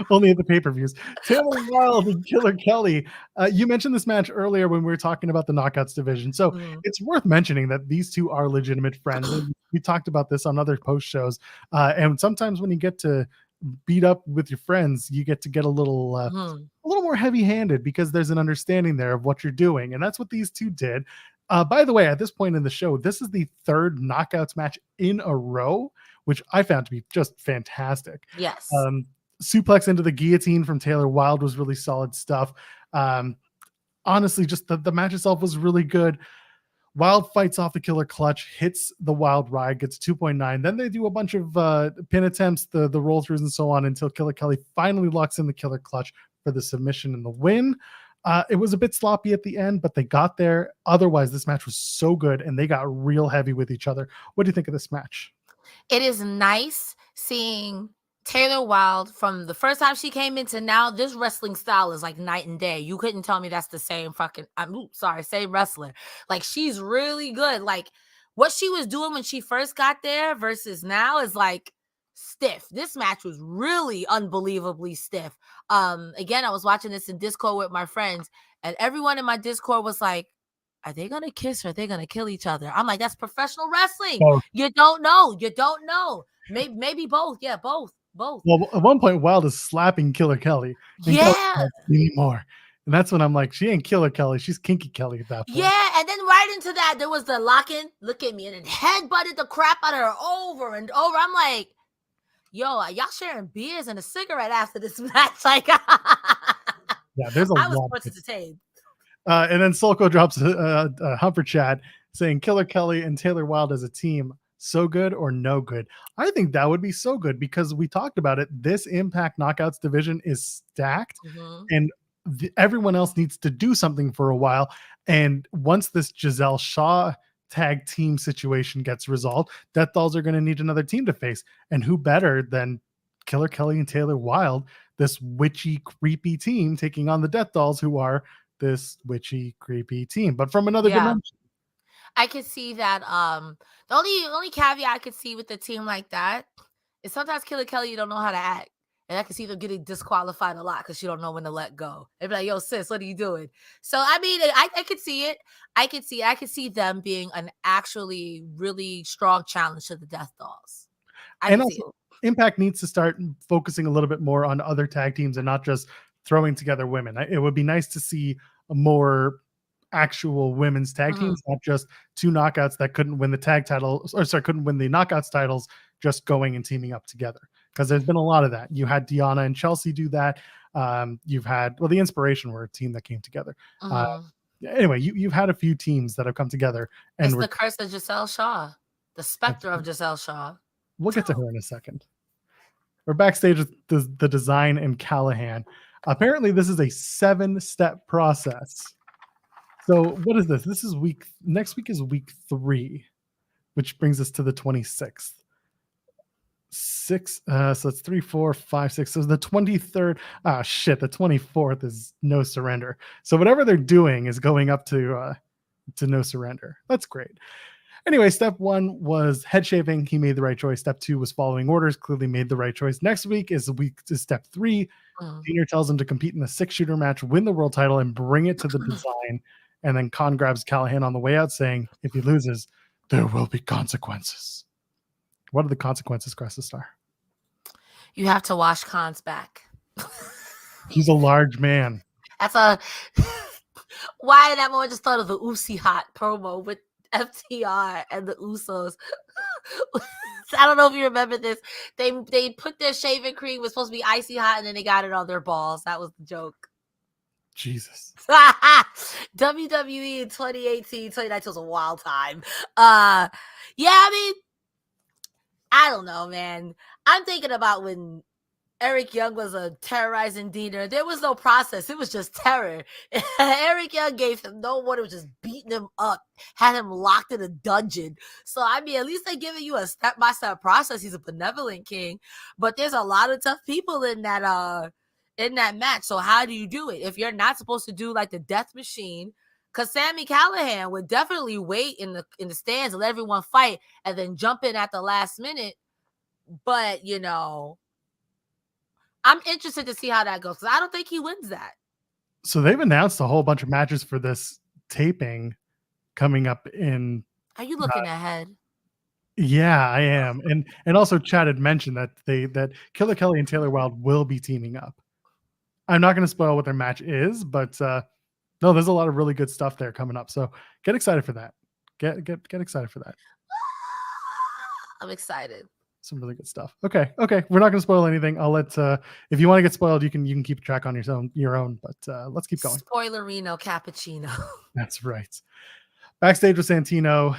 Only at the pay-per-views. Taylor Wilde and Killer Kelly. You mentioned this match earlier when we were talking about the Knockouts division. So it's worth mentioning that these two are legitimate friends. We talked about this on other post shows. And sometimes when you get to beat up with your friends, you get to get a little more heavy-handed because there's an understanding there of what you're doing. And that's what these two did. By the way, at this point in the show, this is the third Knockouts match in a row, which I found to be just fantastic.
Yes.
Suplex into the guillotine from Taylor Wilde was really solid stuff. Honestly, just the match itself was really good. Wilde fights off the killer clutch, hits the Wilde ride, gets 2.9. Then they do a bunch of pin attempts, the roll throughs, and so on until Killer Kelly finally locks in the killer clutch for the submission and the win. It was a bit sloppy at the end, but they got there. Otherwise, this match was so good, and they got real heavy with each other. What do you think of this match?
It is nice seeing Taylor Wilde from the first time she came into now. This wrestling style is like night and day. You couldn't tell me that's the same same wrestler. Like, she's really good. Like, what she was doing when she first got there versus now is like stiff. This match was really unbelievably stiff. Again, I was watching this in Discord with my friends, and everyone in my Discord was like, are they gonna kiss or are they gonna kill each other? I'm like, that's professional wrestling.
Both.
You don't know. Maybe both. Yeah, both.
Well, at one point, Wilde is slapping Killer Kelly.
Yeah.
Anymore. And that's when I'm like, she ain't Killer Kelly. She's Kinky Kelly at that point.
Yeah, and then right into that, there was the lock-in. Look at me. And then headbutted the crap out of her over and over. I'm like, yo, y'all sharing beers and a cigarette after this match? Like,
yeah, there's a
I
lot.
was entertained.
And then Solko drops a Humper chat saying Killer Kelly and Taylor Wilde as a team, so good or no good. I think that would be so good because we talked about it. This Impact Knockouts division is stacked, and everyone else needs to do something for a while. And once this Giselle Shaw tag team situation gets resolved, Death Dolls are going to need another team to face. And who better than Killer Kelly and Taylor Wilde, this witchy, creepy team taking on the Death Dolls, who are this witchy, creepy team, but from another dimension.
I could see that. The only caveat I could see with the team like that is sometimes Killer Kelly, you don't know how to act. And I can see them getting disqualified a lot because she don't know when to let go. They'd be like, yo, sis, what are you doing? So, I mean, I could see it. I could see them being an actually really strong challenge to the Death Dolls.
And also, Impact needs to start focusing a little bit more on other tag teams and not just throwing together women. It would be nice to see more actual women's tag teams, not just two knockouts that couldn't win the tag title, couldn't win the knockouts titles, just going and teaming up together. Because there's been a lot of that. You had Deonna and Chelsea do that. You've had, the Inspiration were a team that came together. Anyway, you've had a few teams that have come together. And
it's the curse of Giselle Shaw, the specter of Giselle Shaw.
We'll get to her in a second. We're backstage with the design and Callahan. Apparently, this is a 7-step process. So what is this? Next week is week 3, which brings us to the 26th. So it's 3, 4, 5, 6. So the 23rd. The 24th is No Surrender. So whatever they're doing is going up to No Surrender. That's great. Anyway, step 1 was head shaving. He made the right choice. Step 2 was following orders. Clearly made the right choice. Next week is step 3. Deonna tells him to compete in the 6-shooter match, win the world title, and bring it to the design. And then Khan grabs Callahan on the way out, saying, if he loses, there will be consequences. What are the consequences, Cresta Starr?
You have to wash Khan's back.
He's a large man.
That's why that moment just thought of the Uzi Hot promo with FTR and the Usos. I don't know if you remember this. They put their shaving cream, was supposed to be icy hot, and then they got it on their balls. That was the joke.
Jesus.
WWE in 2018, 2019 was a wild time. I mean, I don't know, man. I'm thinking about when Eric Young was terrorizing Deonna. There was no process. It was just terror. Eric Young gave him no one. It was just beating him up, had him locked in a dungeon. So, I mean, at least they're giving you a step-by-step process. He's a benevolent king. But there's a lot of tough people in that match. So how do you do it? If you're not supposed to do like the death machine, because Sami Callihan would definitely wait in the stands and let everyone fight and then jump in at the last minute. But, I'm interested to see how that goes because I don't think he wins that.
So they've announced a whole bunch of matches for this taping coming up in.
Are you looking ahead?
Yeah, I am. And also Chad had mentioned that Killer Kelly and Taylor Wilde will be teaming up. I'm not going to spoil what their match is, but no, there's a lot of really good stuff there coming up. So get excited for that. Get excited for that.
I'm excited.
Some really good stuff. Okay. We're not going to spoil anything. I'll let if you want to get spoiled, you can keep track on your own. But let's keep going.
Spoilerino cappuccino.
That's right. Backstage with Santino,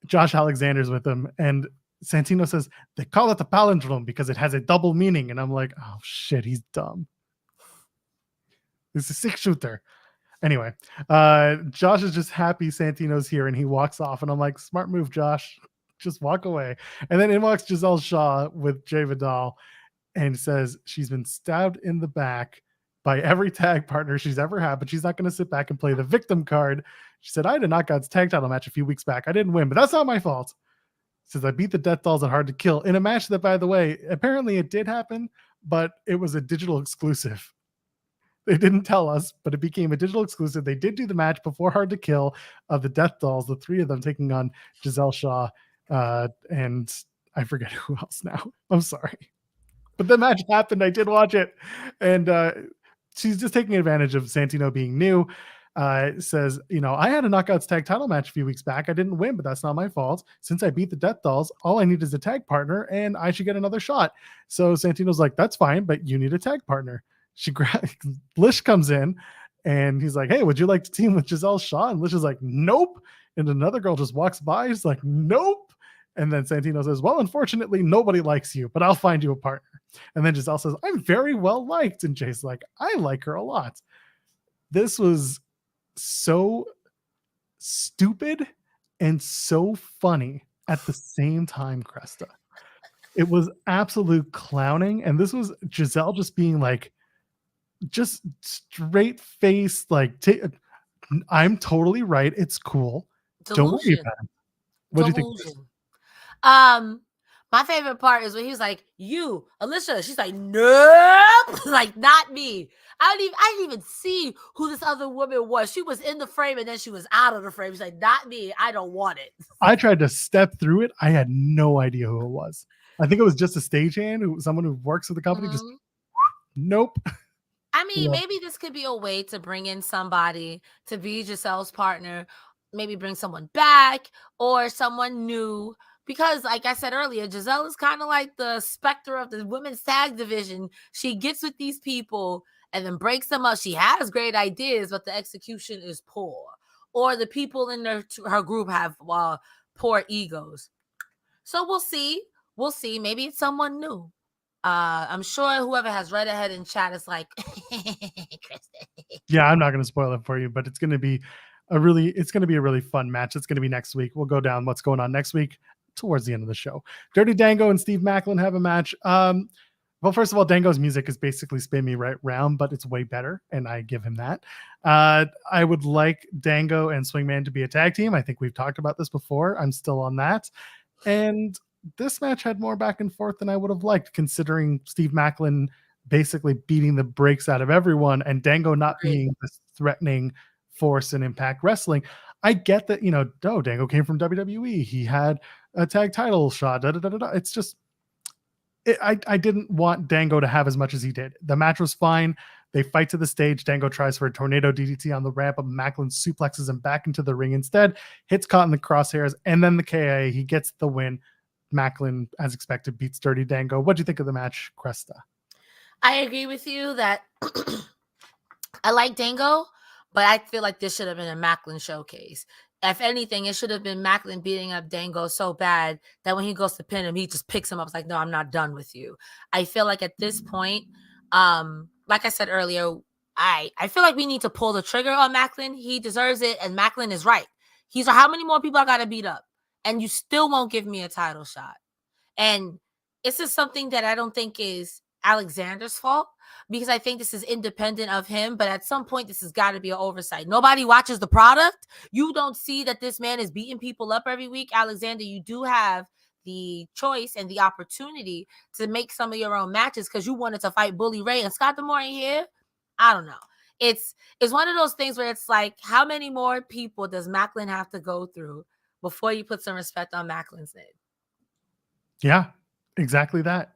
Josh Alexander's with him, and Santino says they call it the palindrome because it has a double meaning. And I'm like, oh shit, he's dumb. It's a 6-shooter. Anyway, Josh is just happy Santino's here and he walks off. And I'm like, smart move, Josh. Just walk away. And then in walks Giselle Shaw with Jay Vidal and says she's been stabbed in the back by every tag partner she's ever had, but she's not going to sit back and play the victim card. She said, I had a Knockouts tag title match a few weeks back. I didn't win, but that's not my fault. Says I beat the Death Dolls at Hard to Kill in a match that, by the way, apparently it did happen, but it was a digital exclusive. They didn't tell us, but it became a digital exclusive. They did do the match before Hard to Kill of the Death Dolls, the three of them taking on Giselle Shaw, and I forget who else now. I'm sorry. But the match happened. I did watch it. And she's just taking advantage of Santino being new. Says, I had a Knockouts tag title match a few weeks back. I didn't win, but that's not my fault. Since I beat the Death Dolls, all I need is a tag partner, and I should get another shot. So Santino's like, that's fine, but you need a tag partner. Lish comes in, and he's like, hey, would you like to team with Giselle Shaw? And Lish is like, nope. And another girl just walks by. He's like, nope. And then Santino says, well, unfortunately, nobody likes you, but I'll find you a partner. And then Giselle says, I'm very well liked. And Jay's like, I like her a lot. This was so stupid and so funny at the same time, Cresta. It was absolute clowning. And this was Giselle just being like, just straight face, like, I'm totally right. It's cool.
Delusion.
Don't worry about it. What do you think?
My favorite part is when he was like, you, Alicia. She's like, nope, like, not me. I didn't even see who this other woman was. She was in the frame and then she was out of the frame. She's like, not me. I don't want it.
I tried to step through it. I had no idea who it was. I think it was just a stagehand, someone who works with the company. Just nope.
I mean, maybe this could be a way to bring in somebody to be Giselle's partner. Maybe bring someone back or someone new. Because, like I said earlier, Giselle is kind of like the specter of the women's tag division. She gets with these people and then breaks them up. She has great ideas, but the execution is poor. Or the people in her group have poor egos. So we'll see. We'll see. Maybe it's someone new. I'm sure whoever has read ahead in chat is like,
yeah, I'm not going to spoil it for you, but it's going to be a really fun match. It's going to be next week. We'll go down what's going on next week towards the end of the show. Dirty Dango and Steve Macklin have a match. Well, first of all, Dango's music is basically Spin Me Right Round, but it's way better, and I give him that. I would like Dango and Swingman to be a tag team. I think we've talked about this before. I'm still on that. And this match had more back and forth than I would have liked, considering Steve Macklin basically beating the brakes out of everyone and Dango not being this threatening force in Impact Wrestling. I get that, Dango came from WWE. He had a tag title shot. It's just, I didn't want Dango to have as much as he did. The match was fine. They fight to the stage. Dango tries for a tornado DDT on the ramp, but Macklin suplexes him back into the ring instead, hits caught in the crosshairs, and then the KA. He gets the win. Macklin, as expected, beats Dirty Dango. What do you think of the match, Cresta?
I agree with you that I like Dango, but I feel like this should have been a Macklin showcase. If anything, it should have been Macklin beating up Dango so bad that when he goes to pin him, he just picks him up. It's like, no, I'm not done with you. I feel like at this point, like I said earlier, I feel like we need to pull the trigger on Macklin. He deserves it, and Macklin is right. He's like, how many more people I got to beat up? And you still won't give me a title shot. And this is something that I don't think is Alexander's fault, because I think this is independent of him. But at some point, this has got to be an oversight. Nobody watches the product. You don't see that this man is beating people up every week. Alexander, you do have the choice and the opportunity to make some of your own matches because you wanted to fight Bully Ray and Scott D'Amore here. I don't know. It's one of those things where it's like, how many more people does Macklin have to go through before you put some respect on Macklin's name?
Yeah, exactly that.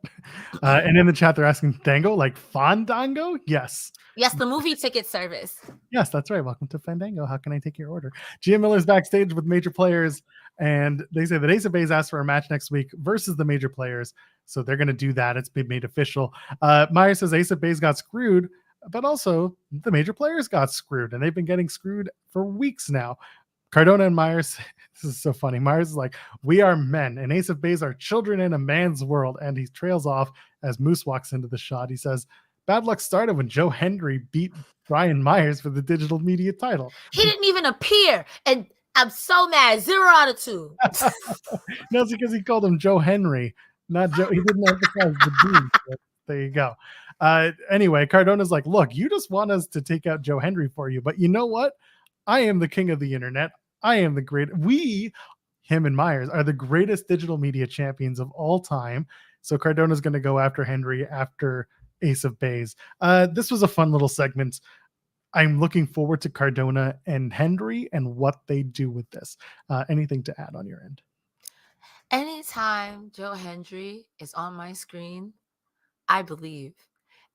And in the chat, they're asking Dango, like Fandango? Yes.
Yes, the movie ticket service.
Yes, that's right. Welcome to Fandango. How can I take your order? Gia Miller's backstage with major players, and they say that Ace of Base asked for a match next week versus the major players. So they're going to do that. It's been made official. Meyer says Ace of Base got screwed, but also the major players got screwed, and they've been getting screwed for weeks now. Cardona and Myers, this is so funny. Myers is like, we are men, and Ace of Base are children in a man's world. And he trails off as Moose walks into the shot. He says, bad luck started when Joe Hendry beat Brian Myers for the digital media title.
He didn't even appear. And I'm so mad. 0 out of 2.
No, it's because he called him Joe Henry, not Joe. He didn't emphasize the D. So there you go. Anyway, Cardona's like, look, you just want us to take out Joe Hendry for you. But you know what? I am the king of the internet. I am the great. Him and Myers, are the greatest digital media champions of all time. So Cardona's going to go after Hendry after Ace of Base. This was a fun little segment. I'm looking forward to Cardona and Hendry and what they do with this. Anything to add on your end?
Anytime Joe Hendry is on my screen, I believe.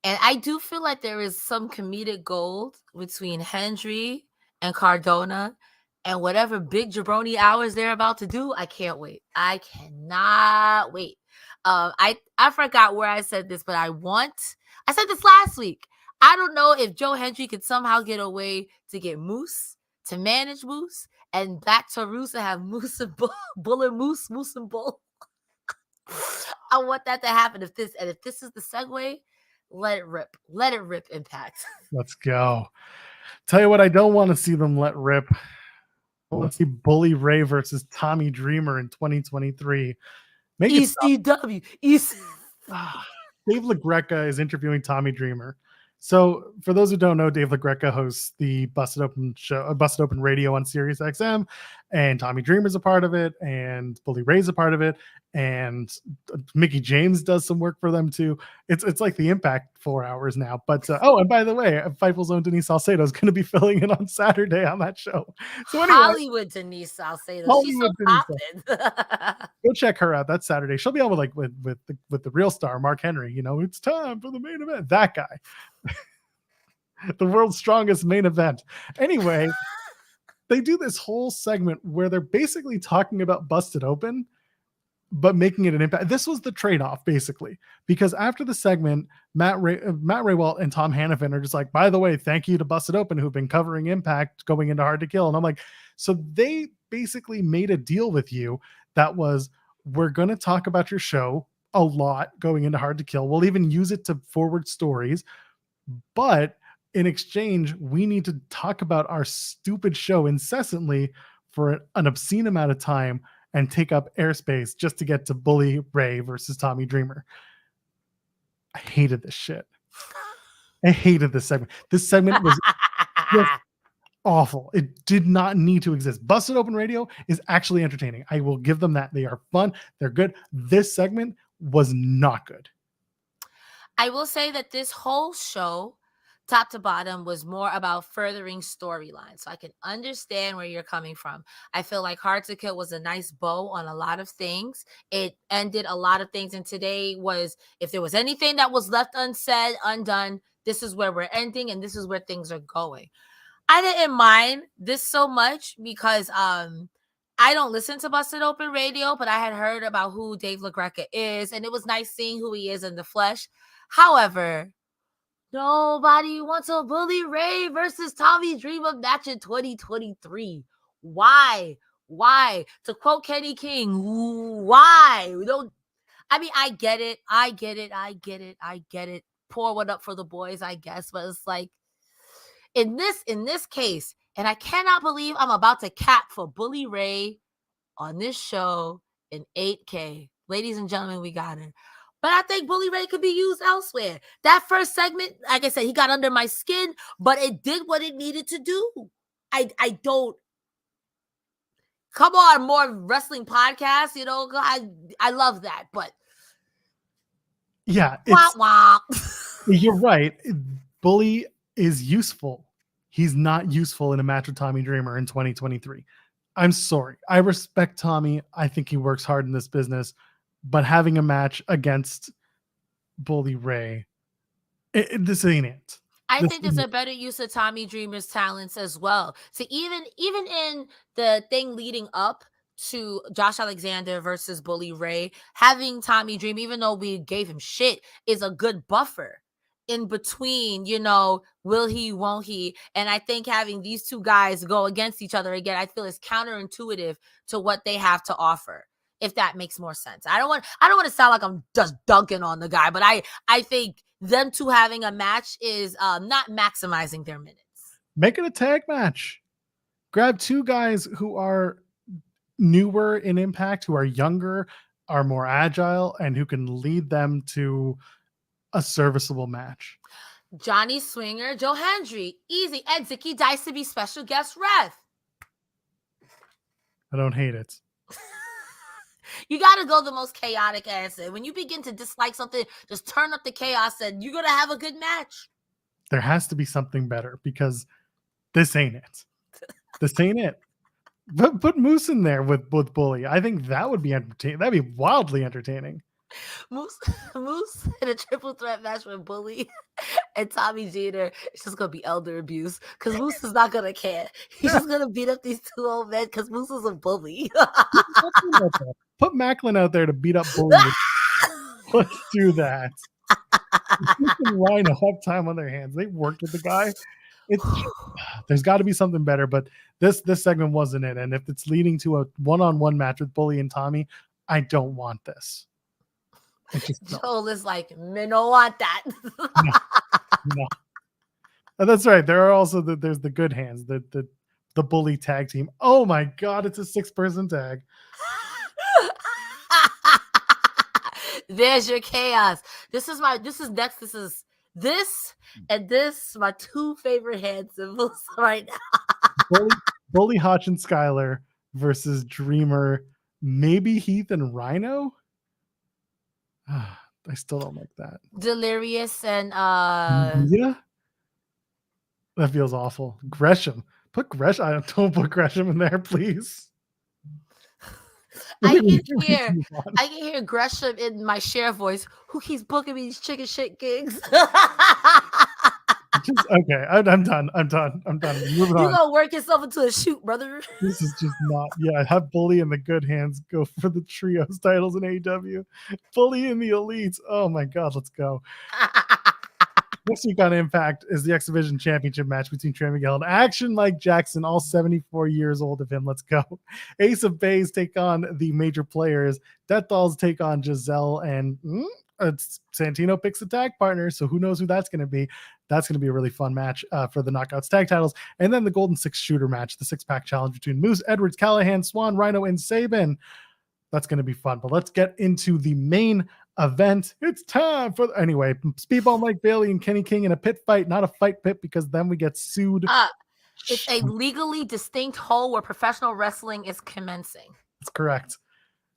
And I do feel like there is some comedic gold between Hendry and Cardona, and whatever big jabroni hours they're about to do. I can't wait. I cannot wait. I forgot where I said this, but I said this last week. I don't know if Joe Hendry could somehow get away to get Moose, to manage Moose, and back to Roos and have Moose and Bull and Moose and Bull. I want that to happen. If this is the segue, let it rip. Let it rip, Impact.
Let's go. Tell you what, I don't want to see them let rip. I want to see Bully Ray versus Tommy Dreamer in 2023.
ECW.
Dave LaGreca is interviewing Tommy Dreamer. So for those who don't know, Dave LaGreca hosts the Busted Open show, Busted Open Radio on Sirius XM, and Tommy Dreamer's a part of it, and Bully Ray's a part of it, and Mickie James does some work for them too. It's like the Impact 4 hours now. But and by the way, Fightful's own Denise Salcedo is going to be filling in on Saturday on that show. So anyway,
Hollywood Denise Salcedo, she's so poppin'.
Go check her out. That's Saturday. She'll be on with the real star, Mark Henry. You know, it's time for the main event. That guy. The world's strongest main event. Anyway, they do this whole segment where they're basically talking about Busted Open, but making it an Impact. This was the trade-off, basically, because after the segment, Matt Raywalt and Tom Hannafin are just like, by the way, thank you to Busted Open, who've been covering Impact going into Hard to Kill. And I'm like, so they basically made a deal with you that was, we're going to talk about your show a lot going into Hard to Kill. We'll even use it to forward stories, but in exchange, we need to talk about our stupid show incessantly for an obscene amount of time and take up airspace just to get to Bully Ray versus Tommy Dreamer. I hated this shit. I hated this segment. This segment was just awful. It did not need to exist. Busted Open Radio is actually entertaining. I will give them that. They are fun. They're good. This segment was not good.
I will say that this whole show, top to bottom, was more about furthering storylines. So I can understand where you're coming from. I feel like Hard to Kill was a nice bow on a lot of things. It ended a lot of things. And today was, if there was anything that was left unsaid, undone, this is where we're ending and this is where things are going. I didn't mind this so much because I don't listen to Busted Open Radio, but I had heard about who Dave LaGreca is, and it was nice seeing who he is in the flesh. However, nobody wants a Bully Ray versus Tommy Dreamer match in 2023. Why? To quote Kenny King, why? I get it. Pour one up for the boys, I guess. But it's like, in this case, and I cannot believe I'm about to cap for Bully Ray on this show in 8K. Ladies and gentlemen, we got her. But I think Bully Ray could be used elsewhere. That first segment, like I said, he got under my skin, but it did what it needed to do. I don't. Come on, more wrestling podcasts, I love that, but
yeah, you're right. Bully is useful. He's not useful in a match with Tommy Dreamer in 2023. I'm sorry. I respect Tommy. I think he works hard in this business. But having a match against Bully Ray, this ain't it.
I think there's a better use of Tommy Dreamer's talents as well. So even in the thing leading up to Josh Alexander versus Bully Ray, having Tommy Dreamer, even though we gave him shit, is a good buffer. in between, will he, won't he? And I think having these two guys go against each other again, I feel is counterintuitive to what they have to offer, if that makes more sense. I don't want to sound like I'm just dunking on the guy, but I think them two having a match is not maximizing their minutes.
Make it a tag match. Grab two guys who are newer in Impact, who are younger, are more agile, and who can lead them to a serviceable match.
Johnny Swinger, Joe Hendry, easy, and Zicky Dice to be special guest ref.
I don't hate it.
You got to go the most chaotic answer. When you begin to dislike something, just turn up the chaos and you're going to have a good match.
There has to be something better, because this ain't it. This ain't it. But put Moose in there with Bully. I think that would be entertaining. That'd be wildly entertaining.
Moose in a triple threat match with Bully and Tommy Jeter. It's just gonna be elder abuse, because Moose is not gonna care. He's just gonna beat up these two old men because Moose is a bully.
Put Macklin out there to beat up Bully. Let's do that. Moose and Rhino have time on their hands. They worked with the guy. There's got to be something better, but this segment wasn't it. And if it's leading to a one-on-one match with Bully and Tommy, I don't want this.
Joel is like, me no want that.
No. That's right. There are also there's the good hands, the Bully tag team. Oh my God, it's a 6-person tag.
There's your chaos. This is my two favorite hand symbols right now.
Bully, Hotch, and Skylar versus Dreamer, maybe Heath and Rhino. I still don't like that.
Delirious and
yeah, that feels awful. Gresham, put Gresham. Don't put Gresham in there, please.
I can hear Gresham in my share voice. Who keeps booking me these chicken shit gigs?
Okay, I'm done. You're
gonna work yourself into a shoot, brother.
This is just not. Yeah, have Bully and the good hands go for the trios titles in AEW. Bully and the Elites. Oh my God, let's go. Next week on Impact is the X Division Championship match between Trey Miguel and Action Mike Jackson, all 74 years old of him. Let's go. Ace of Base take on the major players. Death Dolls take on Giselle, and Santino picks a tag partner, so who knows who that's going to be. That's going to be a really fun match for the Knockouts tag titles. And then the Golden Six Shooter match, the 6-pack challenge between Moose, Edwards, Callahan, Swan, Rhino, and Sabin. That's going to be fun. But let's get into the main event. It's time for Speedball, Mike Bailey, and Kenny King in a pit fight, not a fight pit, because then we get sued.
It's a legally distinct hole where professional wrestling is commencing.
That's correct.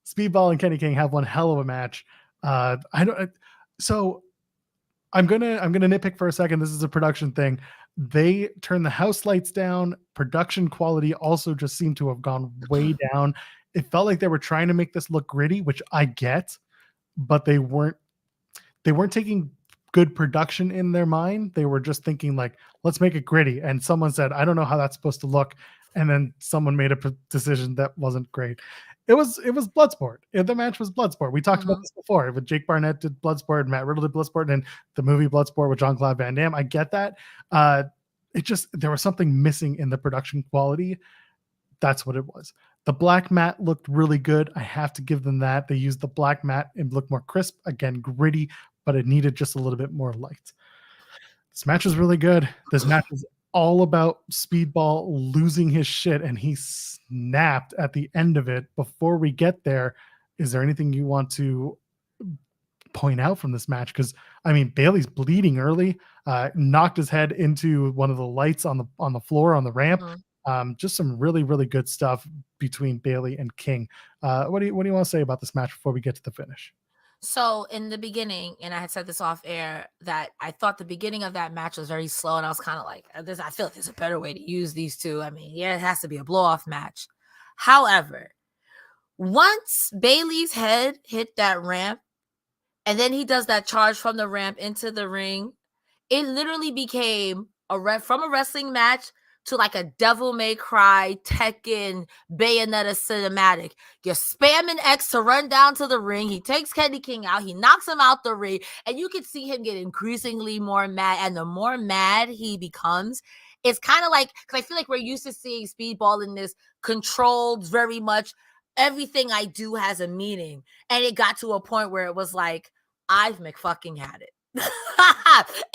Speedball and Kenny King have one hell of a match. I'm gonna nitpick for a second. This is a production thing. They turned the house lights down. Production quality also just seemed to have gone way down. It felt like they were trying to make this look gritty, which I get, but they weren't taking good production in their mind. They were just thinking like, let's make it gritty. And someone said, I don't know how that's supposed to look. And then someone made a decision that wasn't great. It was Bloodsport. The match was Bloodsport. We talked about this before. But Jake Barnett did Bloodsport, and Matt Riddle did Bloodsport, and the movie Bloodsport with Jean-Claude Van Damme. I get that. There was something missing in the production quality. That's what it was. The black mat looked really good. I have to give them that. They used the black mat and looked more crisp. Again, gritty, but it needed just a little bit more light. This match was really good. This match was all about Speedball losing his shit, and he snapped at the end of it. Before we get there, is there anything you want to point out from this match? Because Bailey's bleeding early, knocked his head into one of the lights on the floor on the ramp. Just some really, really good stuff between Bailey and King. What do you want to say about this match before we get to the finish?
So in the beginning, and I had said this off air, that I thought the beginning of that match was very slow, and I was kind of like, I feel like there's a better way to use these two. It has to be a blow-off match. However, once Bailey's head hit that ramp, and then he does that charge from the ramp into the ring, it literally became from a wrestling match to like a Devil May Cry, Tekken, Bayonetta cinematic. You're spamming X to run down to the ring. He takes Kenny King out. He knocks him out the ring. And you can see him get increasingly more mad. And the more mad he becomes, it's kind of like, because I feel like we're used to seeing Speedball in this controlled, very much, everything I do has a meaning. And it got to a point where it was like, I've McFucking had it.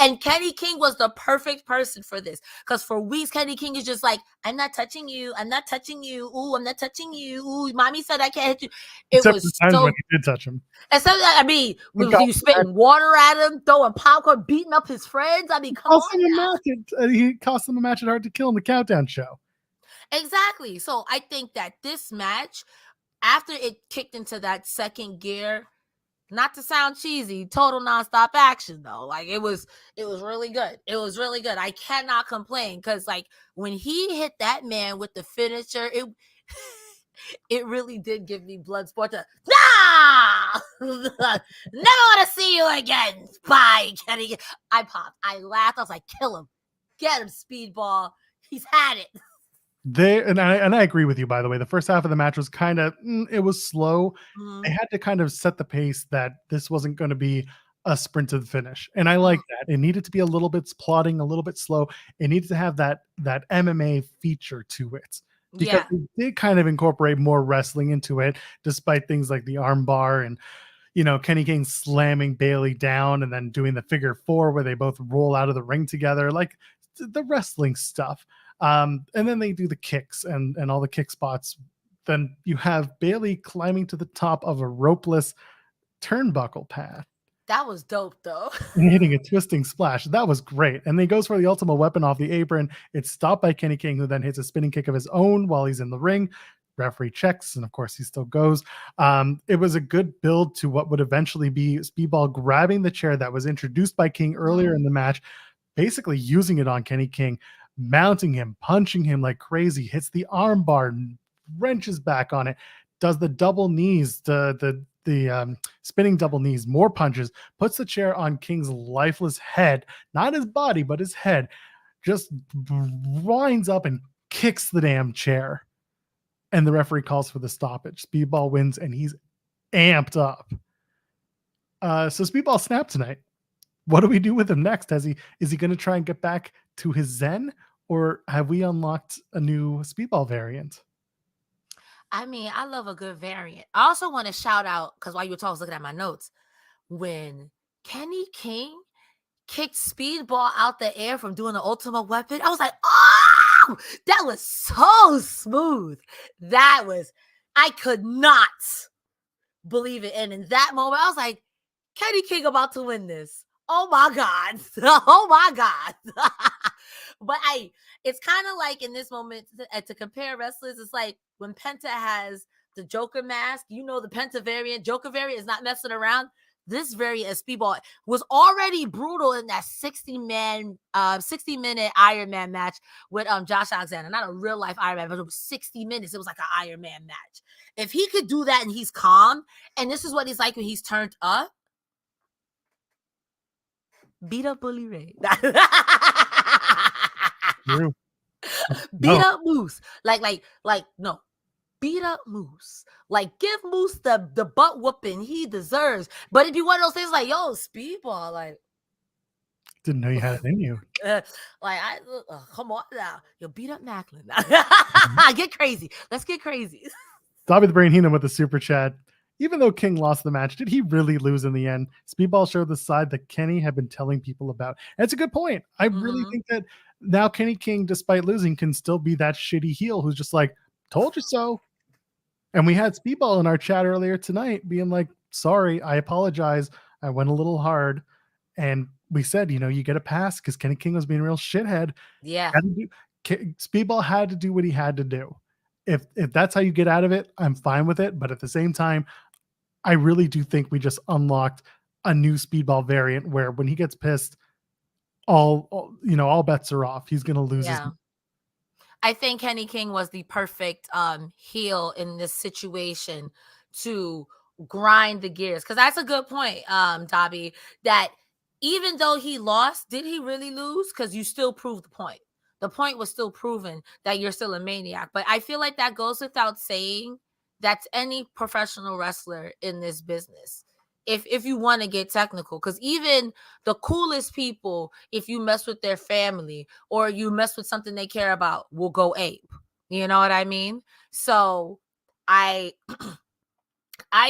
And Kenny King was the perfect person for this, because for weeks Kenny King is just like, I'm not touching you, I'm not touching you, ooh, I'm not touching you, ooh, mommy said I can't hit you.
Except for times when he did touch him.
Except that, I mean, was you spitting water at him, throwing popcorn, beating up his friends? I mean, come on.
He cost him a match at Hard to Kill in the Countdown show.
Exactly. So I think that this match, after it kicked into that second gear, not to sound cheesy, total nonstop action though. Like it was really good. It was really good. I cannot complain, because like when he hit that man with the finisher, it really did give me blood sport to never want to see you again. Bye, Kenny. I popped. I laughed. I was like, kill him. Get him, Speedball. He's had it.
I agree with you, by the way. The first half of the match was kind of, it was slow. They had to kind of set the pace that this wasn't going to be a sprint to the finish. And I like that. It needed to be a little bit plodding, a little bit slow. It needed to have that MMA feature to it. Because they did kind of incorporate more wrestling into it, despite things like the arm bar and, Kenny King slamming Bailey down and then doing the figure four where they both roll out of the ring together, like the wrestling stuff. And then they do the kicks and all the kick spots. Then you have Bailey climbing to the top of a ropeless turnbuckle path.
That was dope, though.
And hitting a twisting splash. That was great. And then goes for the ultimate weapon off the apron. It's stopped by Kenny King, who then hits a spinning kick of his own while he's in the ring. Referee checks, and of course he still goes. It was a good build to what would eventually be Speedball grabbing the chair that was introduced by King earlier in the match, basically using it on Kenny King, mounting him, punching him like crazy, hits the arm bar, wrenches back on it, does the double knees, the spinning double knees, more punches, puts the chair on King's lifeless head, not his body, but his head, just winds up and kicks the damn chair. And the referee calls for the stoppage. Speedball wins, and he's amped up. So Speedball snapped tonight. What do we do with him next? Is he going to try and get back to his zen, or have we unlocked a new Speedball variant?
I mean, I love a good variant. I also want to shout out, because while you were talking, I was looking at my notes, when Kenny King kicked Speedball out the air from doing the ultimate weapon, I was like, oh, that was so smooth. I could not believe it. And in that moment, I was like, Kenny King about to win this. Oh my God. Oh my God. But it's kind of like in this moment, to compare wrestlers, it's like when Penta has the Joker mask, the Penta variant, Joker variant is not messing around. This variant of Speedball was already brutal in that 60-minute Iron Man match with Josh Alexander. Not a real life Iron Man, but it was 60 minutes. It was like an Iron Man match. If he could do that and he's calm, and this is what he's like when he's turned up, beat up Bully Ray. Beat up Moose. No. Beat up Moose. Like, give Moose the butt whooping he deserves. But it'd be one of those things like, yo, Speedball, like,
didn't know you had it in you.
Come on now. Yo, beat up Macklin. Get crazy. Let's get crazy.
Dobby the Brain Heenan with the super chat. Even though King lost the match, did he really lose in the end? Speedball showed the side that Kenny had been telling people about. And it's a good point. I really think that now Kenny King, despite losing, can still be that shitty heel who's just like, told you so. And we had Speedball in our chat earlier tonight being like, sorry, I apologize. I went a little hard. And we said, you get a pass because Kenny King was being a real shithead.
Yeah.
Speedball had to do what he had to do. If that's how you get out of it, I'm fine with it. But at the same time, I really do think we just unlocked a new Speedball variant where when he gets pissed, all bets are off. He's going to lose.
Yeah. I think Kenny King was the perfect heel in this situation to grind the gears. Because that's a good point, Dobby, that even though he lost, did he really lose? Because you still proved the point. The point was still proven that you're still a maniac. But I feel like that goes without saying. That's any professional wrestler in this business. If you want to get technical, because even the coolest people, if you mess with their family or you mess with something they care about, will go ape. You know what I mean? So I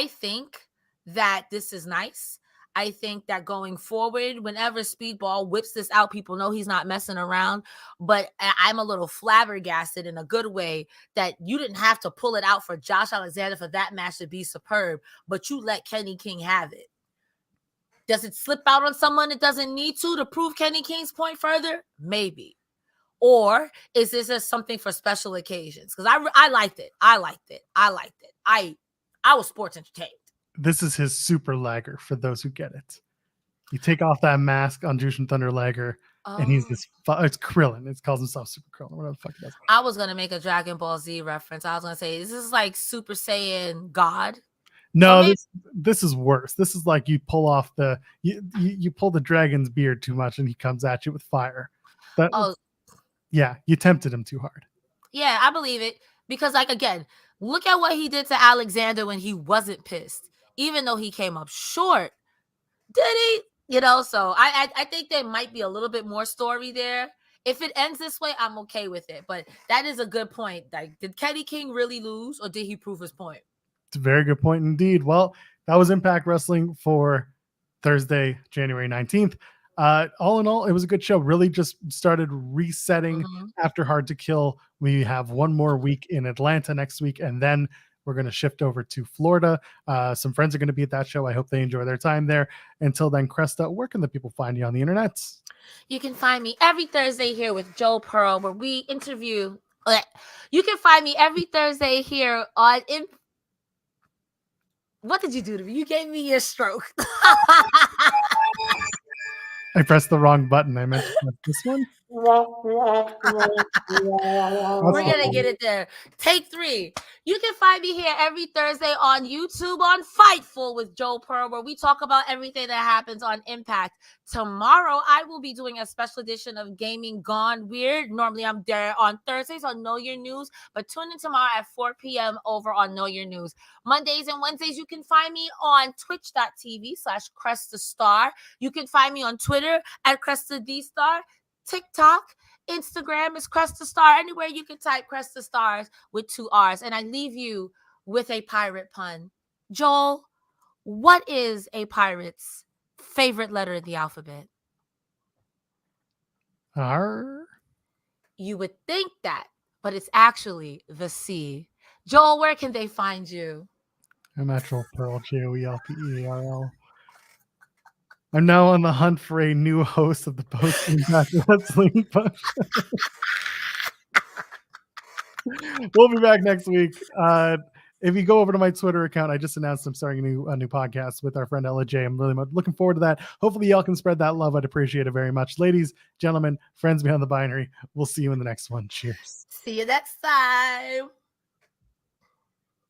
think that this is nice. I think that going forward, whenever Speedball whips this out, people know he's not messing around. But I'm a little flabbergasted in a good way that you didn't have to pull it out for Josh Alexander for that match to be superb, but you let Kenny King have it. Does it slip out on someone that doesn't need to prove Kenny King's point further? Maybe. Or is this just something for special occasions? Because I liked it. I was sports entertained.
This is his super lagger for those who get it. You take off that mask on Jushin Thunder Liger, and he's this. It's Krillin. It calls himself Super Krillin. Whatever the fuck it does.
I was gonna make a Dragon Ball Z reference. I was gonna say, this is like Super Saiyan God.
No, this is worse. This is like you pull off you pull the dragon's beard too much, and he comes at you with fire. Yeah, you tempted him too hard.
Yeah, I believe it because, like, again, look at what he did to Alexander when he wasn't pissed. Even though he came up short, did he? You know, so I think there might be a little bit more story there. If it ends this way, I'm okay with it. But that is a good point. Like, did Kenny King really lose, or did he prove his point?
It's a very good point indeed. Well, that was Impact Wrestling for Thursday, January 19th. All in all, it was a good show. Really just started resetting after Hard to Kill. We have one more week in Atlanta next week, and then we're going to shift over to Florida. Some friends are going to be at that show. I hope they enjoy their time there. Until then, Cresta, where can the people find you on the internet?
You can find me every Thursday here with Joel Pearl, where we interview. You can find me every Thursday here on. What did you do to me? You gave me a stroke.
I pressed the wrong button. I meant to press this one.
We're going to get it there. Take 3. You can find me here every Thursday on YouTube on Fightful with Joel Pearl, where we talk about everything that happens on Impact. Tomorrow, I will be doing a special edition of Gaming Gone Weird. Normally, I'm there on Thursdays on Know Your News, but tune in tomorrow at 4 p.m. over on Know Your News. Mondays and Wednesdays, you can find me on twitch.tv/Cresta Starr. You can find me on Twitter at Cresta D Star. TikTok, Instagram is Cresta Starr. Anywhere you can type Cresta Stars with 2 R's. And I leave you with a pirate pun. Joel, what is a pirate's favorite letter in the alphabet?
R.
You would think that, but it's actually the C. Joel, where can they find you?
I'm Natural Pearl, JOELPEARL. I'm now on the hunt for a new host of the Post Impact Wrestling Push. We'll be back next week. If you go over to my Twitter account, I just announced I'm starting a new podcast with our friend Ella J. I'm really looking forward to that. Hopefully y'all can spread that love. I'd appreciate it very much. Ladies, gentlemen, friends behind the binary, we'll see you in the next one. Cheers.
See you next time.